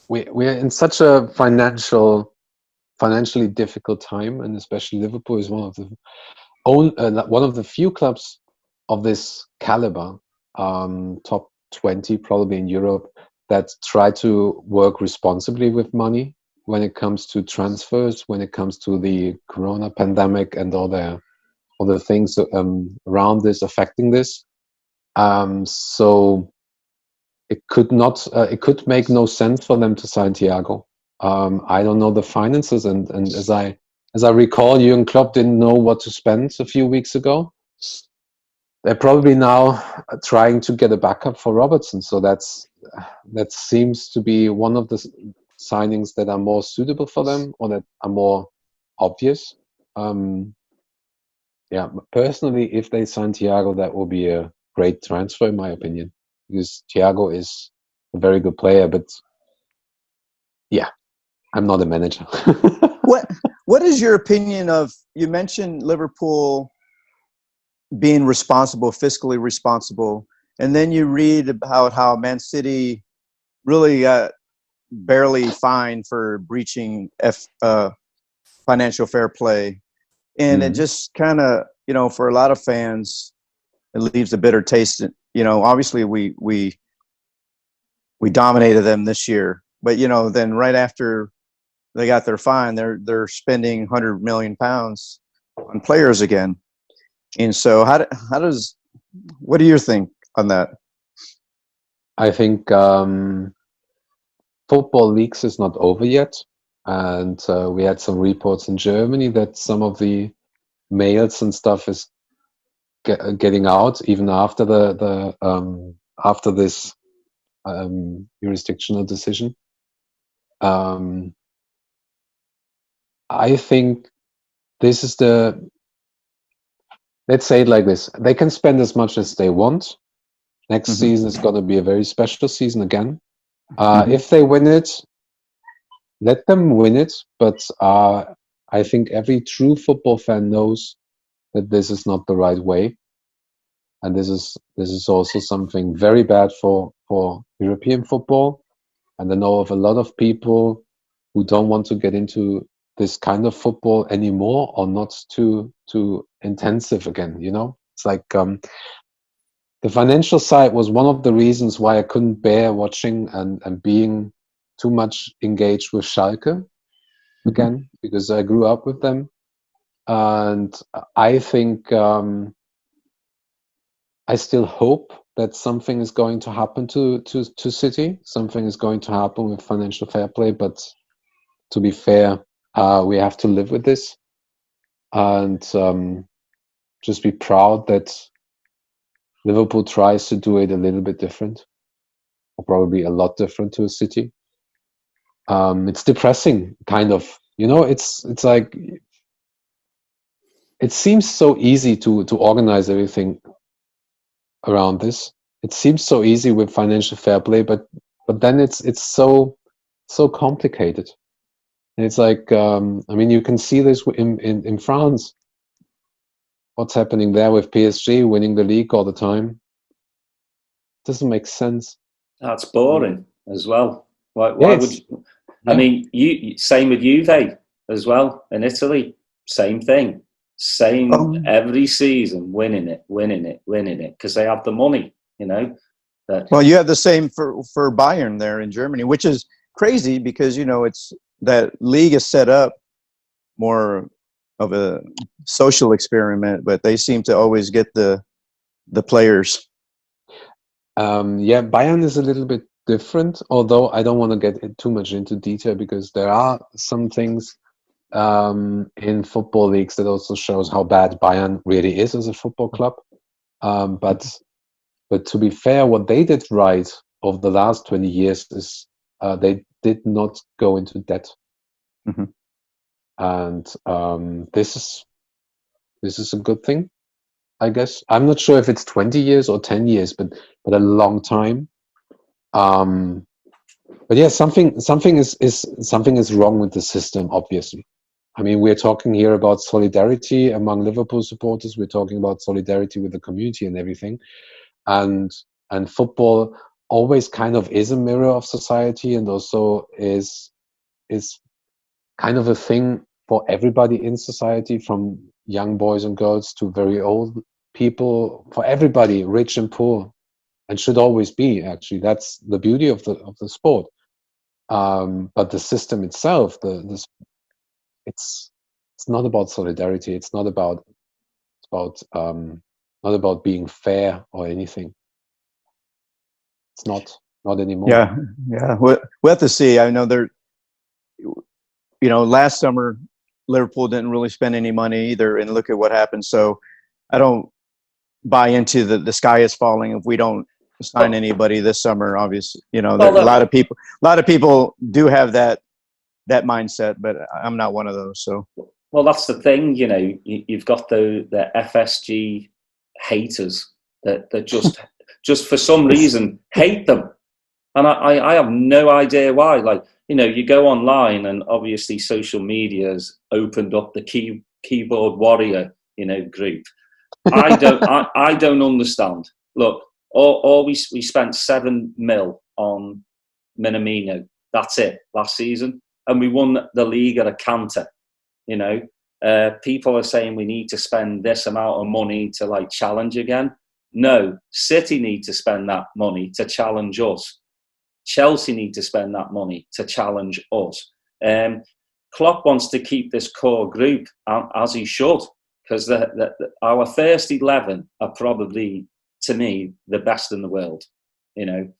S2: we're in such a financially difficult time, and especially Liverpool is one of the few clubs of this caliber, top 20 probably in Europe, that try to work responsibly with money when it comes to transfers, when it comes to the corona pandemic and all the things around this, affecting this. So it could make no sense for them to sign Thiago. I don't know the finances, and as I recall, Jurgen Klopp didn't know what to spend a few weeks ago. They're probably now trying to get a backup for Robertson. So that seems to be one of the signings that are more suitable for them, or that are more obvious. Personally, if they sign Thiago, that will be a great transfer, in my opinion, because Thiago is a very good player. But yeah, I'm not a manager.
S4: What is your opinion of, you mentioned Liverpool being responsible, fiscally responsible, and then you read about how Man City really got barely fined for breaching financial fair play. And it just kind of, for a lot of fans, it leaves a bitter taste. Obviously we we dominated them this year. But then right after they got their fine, they're spending £100 million on players again. And so what do you think on that?
S2: I think football leagues is not over yet, and we had some reports in Germany that some of the mails and stuff is getting out even after after this jurisdictional decision. I think this is let's say it like this: they can spend as much as they want. Next season is going to be a very special season again. If they win it, let them win it. But I think every true football fan knows that this is not the right way, and this is also something very bad for European football. And I know of a lot of people who don't want to get into this kind of football anymore, or not too intensive again. It's like the financial side was one of the reasons why I couldn't bear watching and being too much engaged with Schalke again, because I grew up with them. And I think I still hope that something is going to happen to City. Something is going to happen with financial fair play. But to be fair, we have to live with this, and just be proud that Liverpool tries to do it a little bit different, or probably a lot different to a City. It's depressing, kind of. It's like it seems so easy to organize everything around this. It seems so easy with financial fair play, but then it's so complicated. And it's like you can see this in France. What's happening there with PSG winning the league all the time? Doesn't make sense.
S1: That's boring as well. Why would you? I mean, same with Juve as well in Italy. Same thing. Every season, winning it, because they have the money,
S4: Well, you have the same for Bayern there in Germany, which is crazy because, it's that league is set up more of a social experiment, but they seem to always get the players.
S2: Bayern is a little bit different, although I don't want to get too much into detail because there are some things in football leagues that also shows how bad Bayern really is as a football club. But to be fair, what they did right over the last 20 years is they did not go into debt. And this is a good thing, I guess. I'm not sure if it's 20 years or 10 years, but a long time. But yeah, something is wrong with the system, obviously. I mean, we're talking here about solidarity among Liverpool supporters. We're talking about solidarity with the community and everything. And football always kind of is a mirror of society, and also is kind of a thing for everybody in society, from young boys and girls to very old people, for everybody, rich and poor, and should always be. Actually, that's the beauty of the sport. But the system itself, it's not about solidarity. It's not about being fair or anything. It's not anymore.
S4: Yeah. We'll have to see. I know last summer Liverpool didn't really spend any money either, and look at what happened. So I don't buy into the sky is falling if we don't sign anybody this summer. Obviously, a lot of people do have that mindset, but I'm not one of those. So,
S1: well, that's the thing. You've got the FSG haters that just for some reason hate them, and I have no idea why. Like, you go online, and obviously social media has opened up the keyboard warrior group. I don't understand. Look, we spent 7 mil on Minamino. That's it last season, and we won the league at a canter. People are saying we need to spend this amount of money to challenge again. No, City need to spend that money to challenge us. Chelsea need to spend that money to challenge us. Klopp wants to keep this core group, as he should, because our first 11 are probably, to me, the best in the world. You know,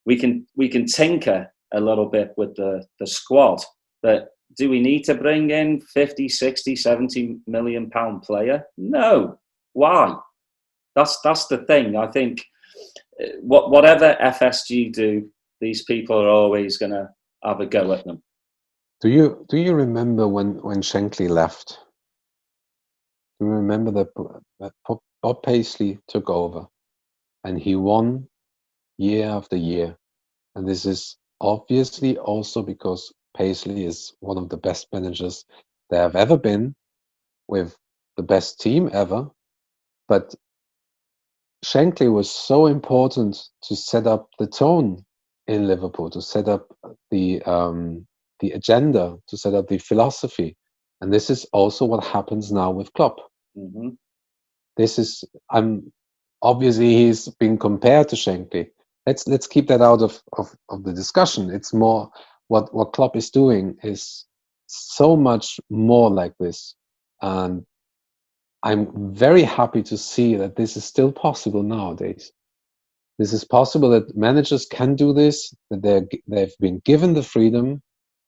S1: we can tinker a little bit with the squad, but do we need to bring in 50, 60, 70 million pound player? No. Why? That's the thing. I think whatever FSG do, these people are always going to have a go at them.
S2: Do you remember when Shankly left? Do you remember that Bob Paisley took over and he won year after year? And this is obviously also because Paisley is one of the best managers there have ever been, with the best team ever. But Shankly was so important to set up the tone in Liverpool, to set up the agenda, to set up the philosophy. And this is also what happens now with Klopp.
S1: Mm-hmm.
S2: This is, obviously he's been compared to Shankly. Let's keep that out of the discussion. It's more what Klopp is doing is so much more like this. And I'm very happy to see that this is still possible nowadays. This is possible that managers can do this, that they've been given the freedom,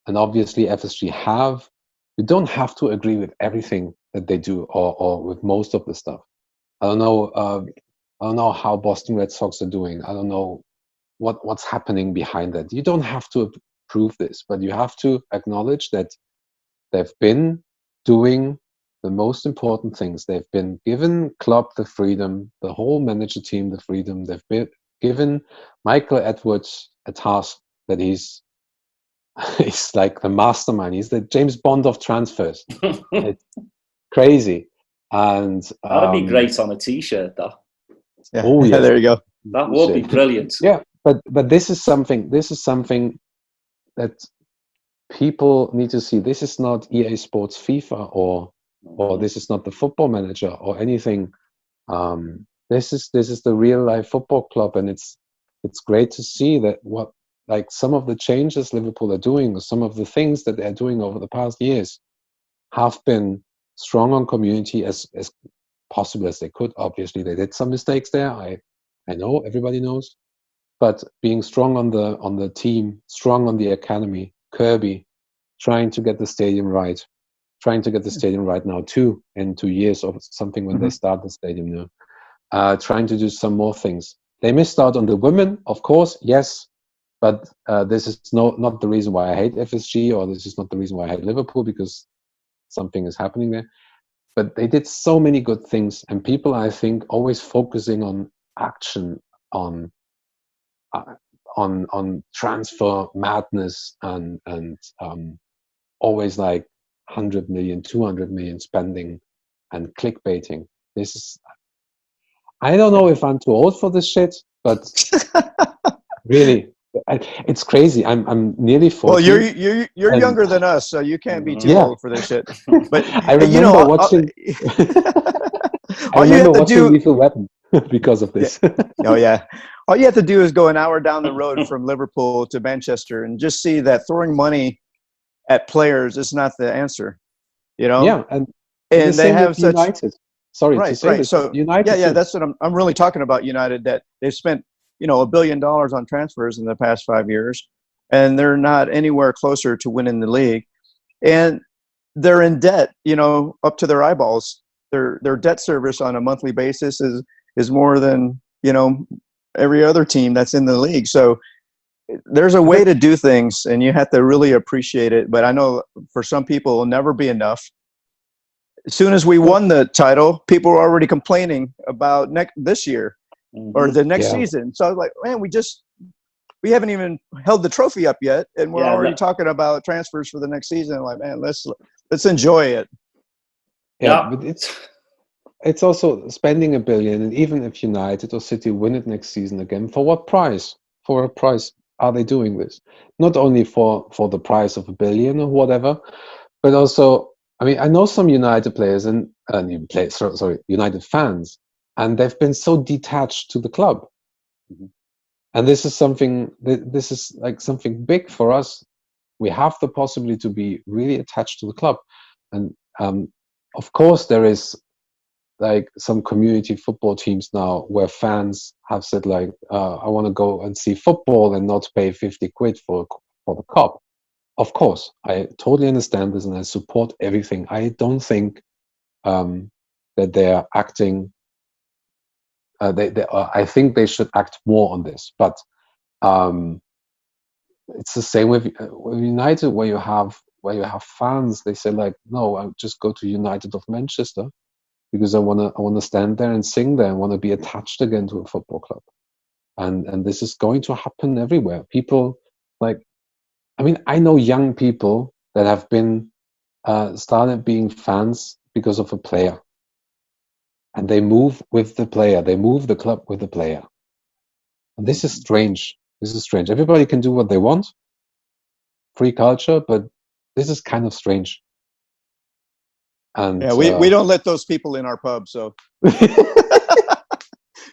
S2: and obviously FSG have. You don't have to agree with everything that they do, or with most of the stuff. I don't know how Boston Red Sox are doing. I don't know what's happening behind that. You don't have to approve this, but you have to acknowledge that they've been doing the most important things. They've been given Klopp the freedom, the whole manager team the freedom. They've been given Michael Edwards a task that he's like the mastermind. He's the James Bond of transfers. It's crazy. And
S1: that'd be great on a t-shirt, though.
S4: Yeah. Oh yeah, there you go.
S1: That would be brilliant.
S2: Yeah, but this is something that people need to see. This is not EA Sports FIFA or this is not the Football Manager or anything. This is the real life football club, and it's great to see that like some of the changes Liverpool are doing, or some of the things that they're doing over the past years, have been strong on community as possible as they could. Obviously, they did some mistakes there. I know, everybody knows, but being strong on the team, strong on the academy, Kirby, trying to get the stadium right now too, in 2 years or something when they start the stadium now. Trying to do some more things. They missed out on the women, of course, yes, but this is not the reason why I hate FSG, or this is not the reason why I hate Liverpool, because something is happening there. But they did so many good things, and people, I think, always focusing on action, on transfer madness, and always like 100 million, 200 million spending and clickbaiting. This is, I don't know if I'm too old for this shit, but really, it's crazy. I'm nearly 40.
S4: Well, you're younger than us, so you can't be too old for this shit. But
S2: I remember watching. I remember watching Lethal Weapon because of this.
S4: Oh yeah. All you have to do is go an hour down the road from Liverpool to Manchester and just see that throwing money at players is not the answer. You know?
S2: Yeah, and
S4: they have such
S2: United. Sorry,
S4: right,
S2: to say
S4: right.
S2: this,
S4: So
S2: United.
S4: yeah, that's what I'm really talking about. United, that they've spent $1 billion on transfers in the past 5 years, and they're not anywhere closer to winning the league, and they're in debt, up to their eyeballs. Their debt service on a monthly basis is more than every other team that's in the league. So there's a way to do things, and you have to really appreciate it. But I know for some people it'll never be enough. As soon as we won the title, people were already complaining about this year or the next season. So I was like, man, we haven't even held the trophy up yet, and we're already talking about transfers for the next season. I'm like, man, let's enjoy it.
S2: Yeah, but it's also spending $1 billion, and even if United or City win it next season again, for what price? For a price are they doing this? Not only for the price of $1 billion or whatever, but also, I mean, I know some United players and United fans, and they've been so detached to the club. And this is something. This is like something big for us. We have the possibility to be really attached to the club, and of course there is like some community football teams now where fans have said like, I want to go and see football and not pay 50 quid for the cup. Of course, I totally understand this and I support everything. I don't think that they're acting. I think they should act more on this. But it's the same with United, where you have fans. They say like, no, I'll just go to United of Manchester because I wanna stand there and sing there and want to be attached again to a football club. And this is going to happen everywhere. People like, I mean, I know young people that have been started being fans because of a player, and they move with the player. They move the club with the player. And this is strange. This is strange. Everybody can do what they want. Free culture, but this is kind of strange. And
S4: yeah, we don't let those people in our pub, so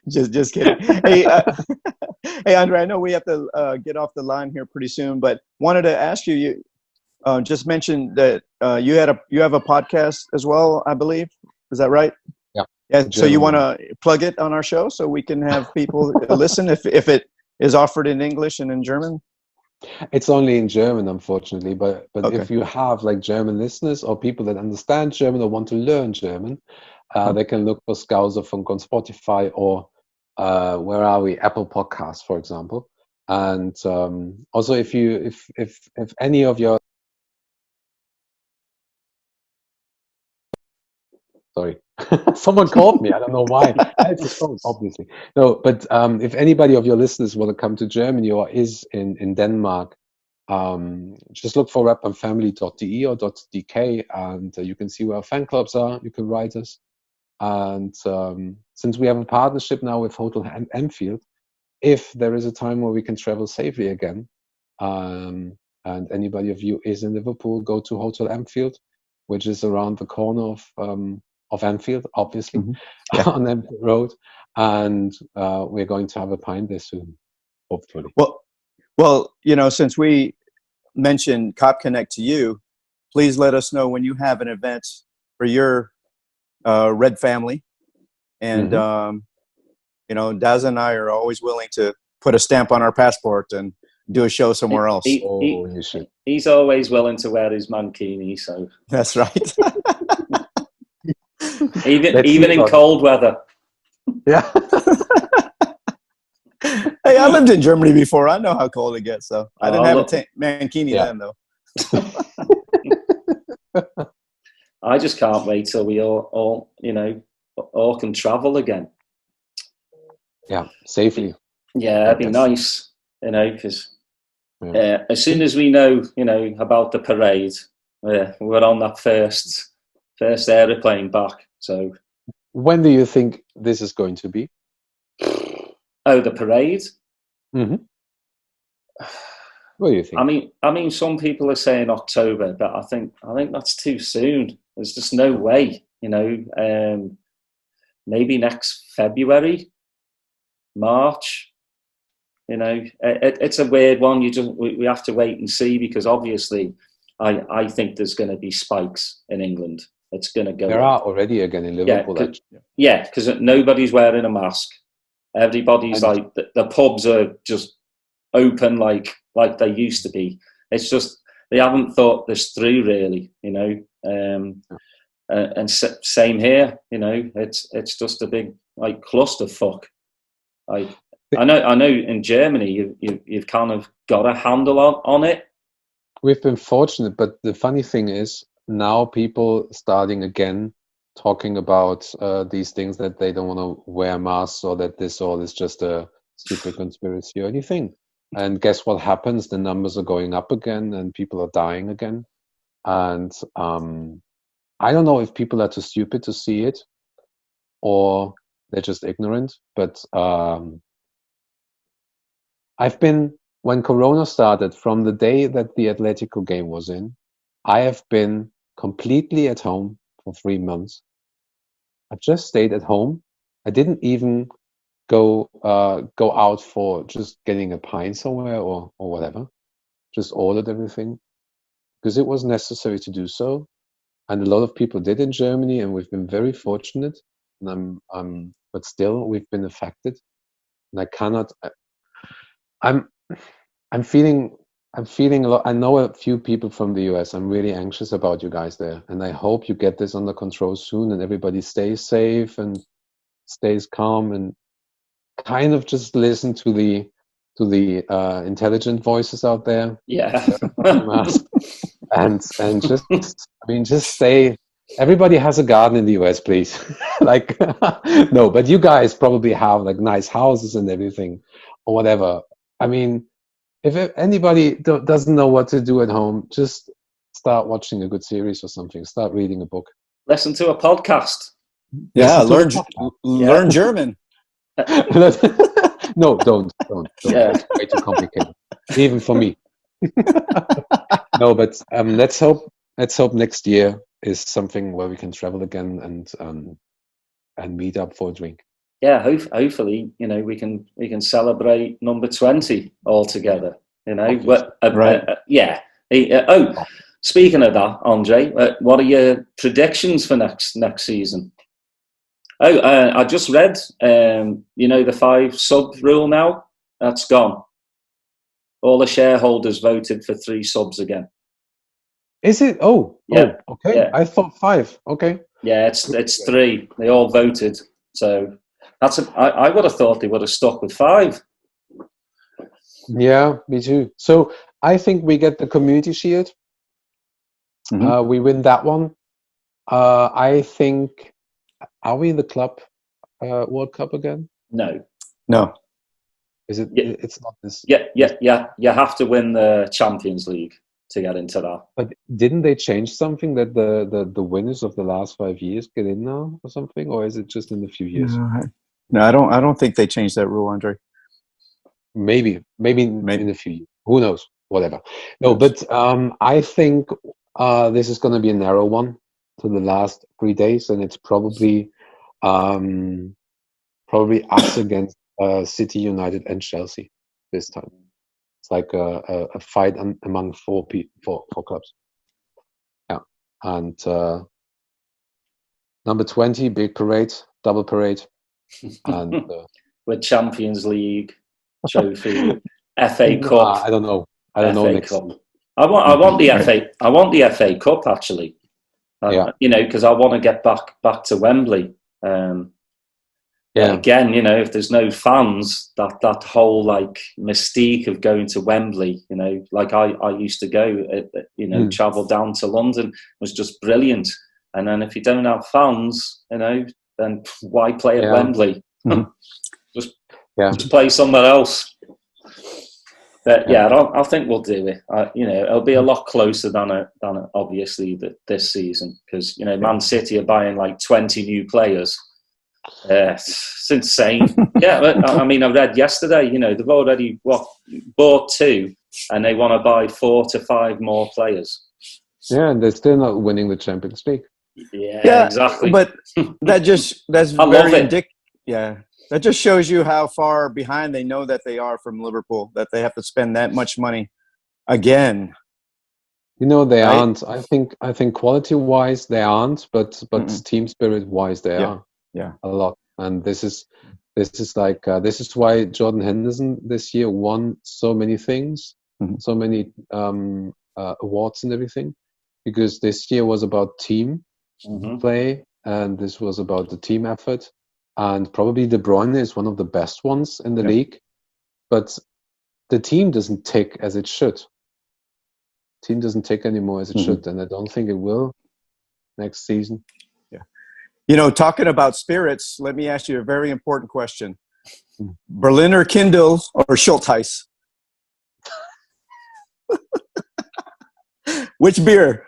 S4: just kidding. Hey, hey, André, I know we have to get off the line here pretty soon, but wanted to ask you. You just mentioned that you have a podcast as well, I believe. Is that right?
S2: Yeah.
S4: Yeah. So you want to plug it on our show so we can have people listen if it is offered in English and in German?
S2: It's only in German, unfortunately, but
S4: Okay.
S2: if you have like German listeners or people that understand German or want to learn German, they can look for Scouserfunk on Spotify or where are we? Apple Podcasts, for example. And also, if any of your sorry, someone called me. I don't know why. It's a phone, obviously. No, but if anybody of your listeners want to come to Germany or is in Denmark, just look for redmenfamily.de or .dk, and you can see where our fan clubs are. You can write us. And since we have a partnership now with Hotel Anfield, if there is a time where we can travel safely again, and anybody of you is in Liverpool, go to Hotel Anfield, which is around the corner of Anfield, obviously, on Anfield Road, and we're going to have a pint there soon, hopefully.
S4: Well, since we mentioned Cop Connect to you, please let us know when you have an event for your Red family, and Daz and I are always willing to put a stamp on our passport and do a show somewhere else.
S1: He's always willing to wear his mankini, so
S4: that's right.
S1: even in cold weather.
S2: Yeah.
S4: Hey, I lived in Germany before. I know how cold it gets. So I didn't have a mankini then, though.
S1: I just can't wait till we all can travel again.
S2: Yeah, safely.
S1: Yeah, it'd be nice, because as soon as we know, about the parade, we're on that first aeroplane back. So,
S2: when do you think this is going to be?
S1: Oh, the parade.
S2: Mm-hmm. What do you think?
S1: I mean, some people are saying October, but I think that's too soon. There's just no way, maybe next February, March. It's a weird one. We have to wait and see, because obviously, I think there's going to be spikes in England. It's going to go.
S2: There are already again in Liverpool.
S1: Yeah, because nobody's wearing a mask. Everybody's like the pubs are just open like they used to be. It's just they haven't thought this through really, and same here. It's just a big like clusterfuck. Like I know in Germany you've kind of got a handle on it.
S2: We've been fortunate, but the funny thing is now people starting again talking about these things, that they don't want to wear masks, or that this all is just a stupid conspiracy or anything. And guess what happens? The numbers are going up again and people are dying again. And I don't know if people are too stupid to see it or they're just ignorant. But when Corona started, from the day that the Atletico game was in, I have been completely at home for 3 months. I just stayed at home. I didn't even go out for just getting a pint somewhere or whatever. Just ordered everything because it was necessary to do so, and a lot of people did in Germany, and we've been very fortunate. And but still we've been affected, and I cannot. I'm feeling a lot. I know a few people from the US. I'm really anxious about you guys there, and I hope you get this under control soon, and everybody stays safe and stays calm, and kind of just listen to the intelligent voices out there.
S1: Yeah.
S2: and just stay. Everybody has a garden in the US, please. Like, no, but you guys probably have like nice houses and everything, or whatever. I mean, if anybody doesn't know what to do at home, just start watching a good series or something. Start reading a book.
S1: Listen to a podcast.
S4: Yeah, learn German.
S2: No, don't.
S1: Yeah.
S2: It's way too complicated, even for me. No, but let's hope next year is something where we can travel again and meet up for a drink.
S1: Yeah, hopefully, we can celebrate number 20 all together. Right? Yeah. Speaking of that, André, what are your predictions for next season? I just read, the 5 sub rule now, that's gone. All the shareholders voted for 3 subs again.
S2: Is it? Oh,
S1: yeah.
S2: Oh, okay.
S1: Yeah.
S2: I thought 5. Okay.
S1: Yeah, it's 3. They all voted. So I would have thought they would have stuck with 5.
S2: Yeah, me too. So I think we get the Community Shield. Mm-hmm. We win that one. I think. Are we in the club World Cup again?
S1: No.
S2: Is it?
S1: Yeah.
S2: It's not this.
S1: Yeah. You have to win the Champions League to get into that.
S2: But didn't they change something that the winners of the last 5 years get in now or something, or is it just in a few years?
S4: No, I don't think they changed that rule, Andre.
S2: Maybe in a few years. Who knows? Whatever. No, but I think this is going to be a narrow one to the last 3 days, and it's probably us against City, United, and Chelsea this time. It's like a fight among 4 clubs. Yeah, and number 20, big parade, double parade, and
S1: with Champions League trophy, FA Cup.
S2: I don't know. Next.
S1: Cup. I want the FA. I want the FA Cup actually. Because I want to get back to Wembley. Again, if there's no fans, that whole like mystique of going to Wembley, like I used to go, travel down to London was just brilliant. And then if you don't have fans, then why play at Wembley?
S2: Mm-hmm.
S1: just play somewhere else. But I think we'll do it. It'll be a lot closer than it obviously this season because Man City are buying like 20 new players. It's insane. I mean, I read yesterday. They've already bought 2, and they want to buy 4 to 5 more players.
S2: Yeah, and they're still not winning the Champions League.
S1: Yeah, exactly.
S4: But that's very indicative. Yeah. That just shows you how far behind they know that they are from Liverpool, that they have to spend that much money again.
S2: They aren't. I think quality-wise they aren't, but team spirit-wise they are.
S4: Yeah,
S2: a lot. And this is like this is why Jordan Henderson this year won so many things, so many awards and everything, because this year was about team play, and this was about the team effort. And probably De Bruyne is one of the best ones in the league, but the team doesn't tick as it should. Team doesn't tick anymore as it should, and I don't think it will next season.
S4: Yeah. Talking about spirits, let me ask you a very important question. Berliner Kindle or Schultheiss? Which beer?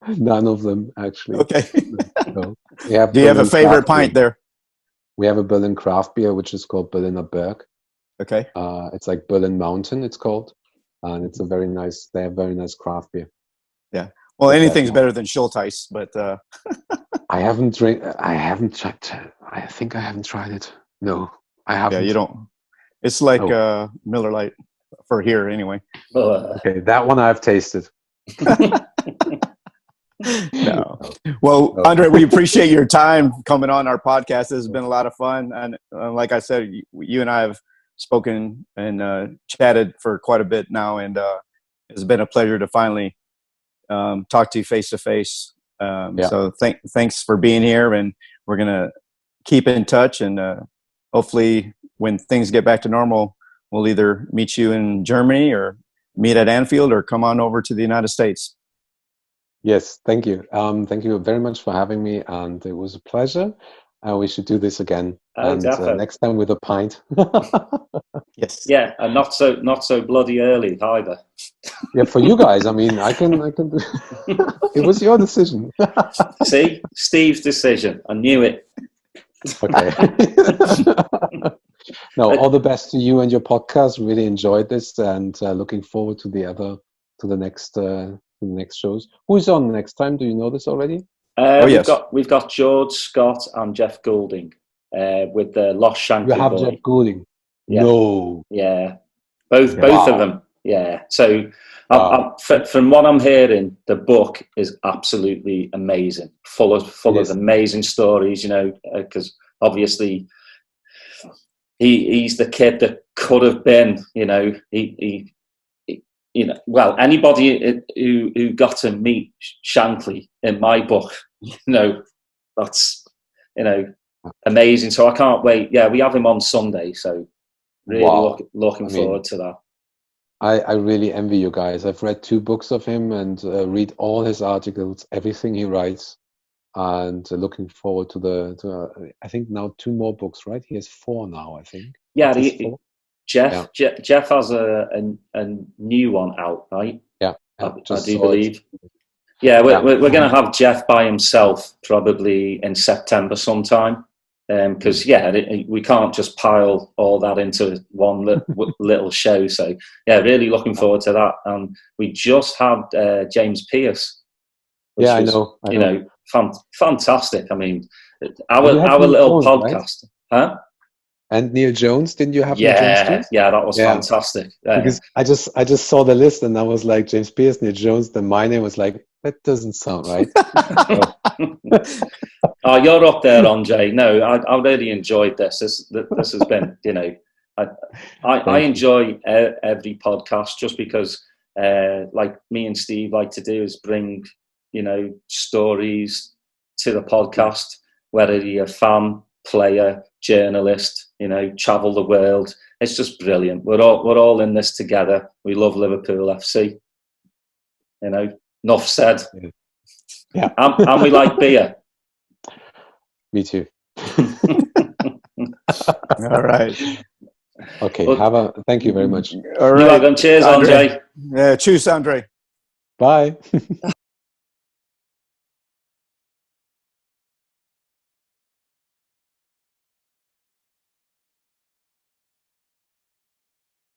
S2: None of them, actually.
S4: Okay.
S2: No.
S4: Do you have a favorite pint there?
S2: We have a Berlin craft beer, which is called Berliner Berg.
S4: Okay.
S2: It's like Berlin Mountain, it's called. And it's they have very nice craft beer.
S4: Yeah. Well, anything's better than Schultheiss, but
S2: I haven't tried. I think I haven't tried it. No, I haven't.
S4: Yeah, you don't. It's like Miller Lite for here, anyway.
S2: Okay, that one I've tasted.
S4: No. Well, André, we appreciate your time coming on our podcast. This has been a lot of fun, and like I said, you and I have spoken and chatted for quite a bit now, and it's been a pleasure to finally talk to you face to face. So thanks for being here, and we're gonna keep in touch, and hopefully when things get back to normal, we'll either meet you in Germany or meet at Anfield or come on over to the United States.
S2: Yes, thank you. Thank you very much for having me, and it was a pleasure. We should do this again, and next time with a pint.
S4: Yes.
S1: Yeah, and not so bloody early either.
S2: Yeah, for you guys. I mean, I can. It was your decision.
S1: See, Steve's decision. I knew it.
S2: Okay. No, all the best to you and your podcast. Really enjoyed this, and looking forward to the next shows. Who's on next time? Do you know this already?
S1: Yes. We've got George Scott and Jeff Goulding with the Lost Shankly
S2: You have
S1: Boy.
S2: Jeff Goulding.
S1: Yeah.
S2: No.
S1: Yeah, both of them. Yeah. So from what I'm hearing, the book is absolutely amazing, full of amazing stories. You know, because obviously he's the kid that could have been. You know, he well, anybody who got to meet Shankly in my book, you know, that's, you know, amazing. So I can't wait. Yeah, we have him on Sunday, so really looking forward to that.
S2: I really envy you guys. I've read 2 books of him and read all his articles, everything he writes, and looking forward to I think now 2 more books, right? He has 4 now, I think.
S1: Yeah, Jeff has a new one out, right?
S2: Yeah,
S1: I do believe. Yeah, we're going to have Jeff by himself probably in September sometime, because we can't just pile all that into one little show. So yeah, really looking forward to that. And we just had James Pierce.
S2: Yeah, I know.
S1: You know, fantastic. I mean, our little podcast, right? Huh?
S2: And Neil Jones, didn't you have Neil Jones too?
S1: Yeah, that was fantastic.
S2: Because I just saw the list and I was like, James Pierce, Neil Jones. Then my name was like, that doesn't sound right.
S1: Oh, you're up there, André. No, I really enjoyed this. This has been, you know, I enjoy every podcast just because, like me and Steve like to do is bring, you know, stories to the podcast, whether you're a fan, player, journalist, you know, travel the world. It's just brilliant. We're all in this together. We love Liverpool FC. You know, enough said.
S2: Yeah.
S1: And we like beer.
S2: Me too.
S4: All right.
S2: Okay. Well, thank you very much.
S4: All right.
S1: Cheers, André.
S4: Yeah, cheers, André.
S2: Bye.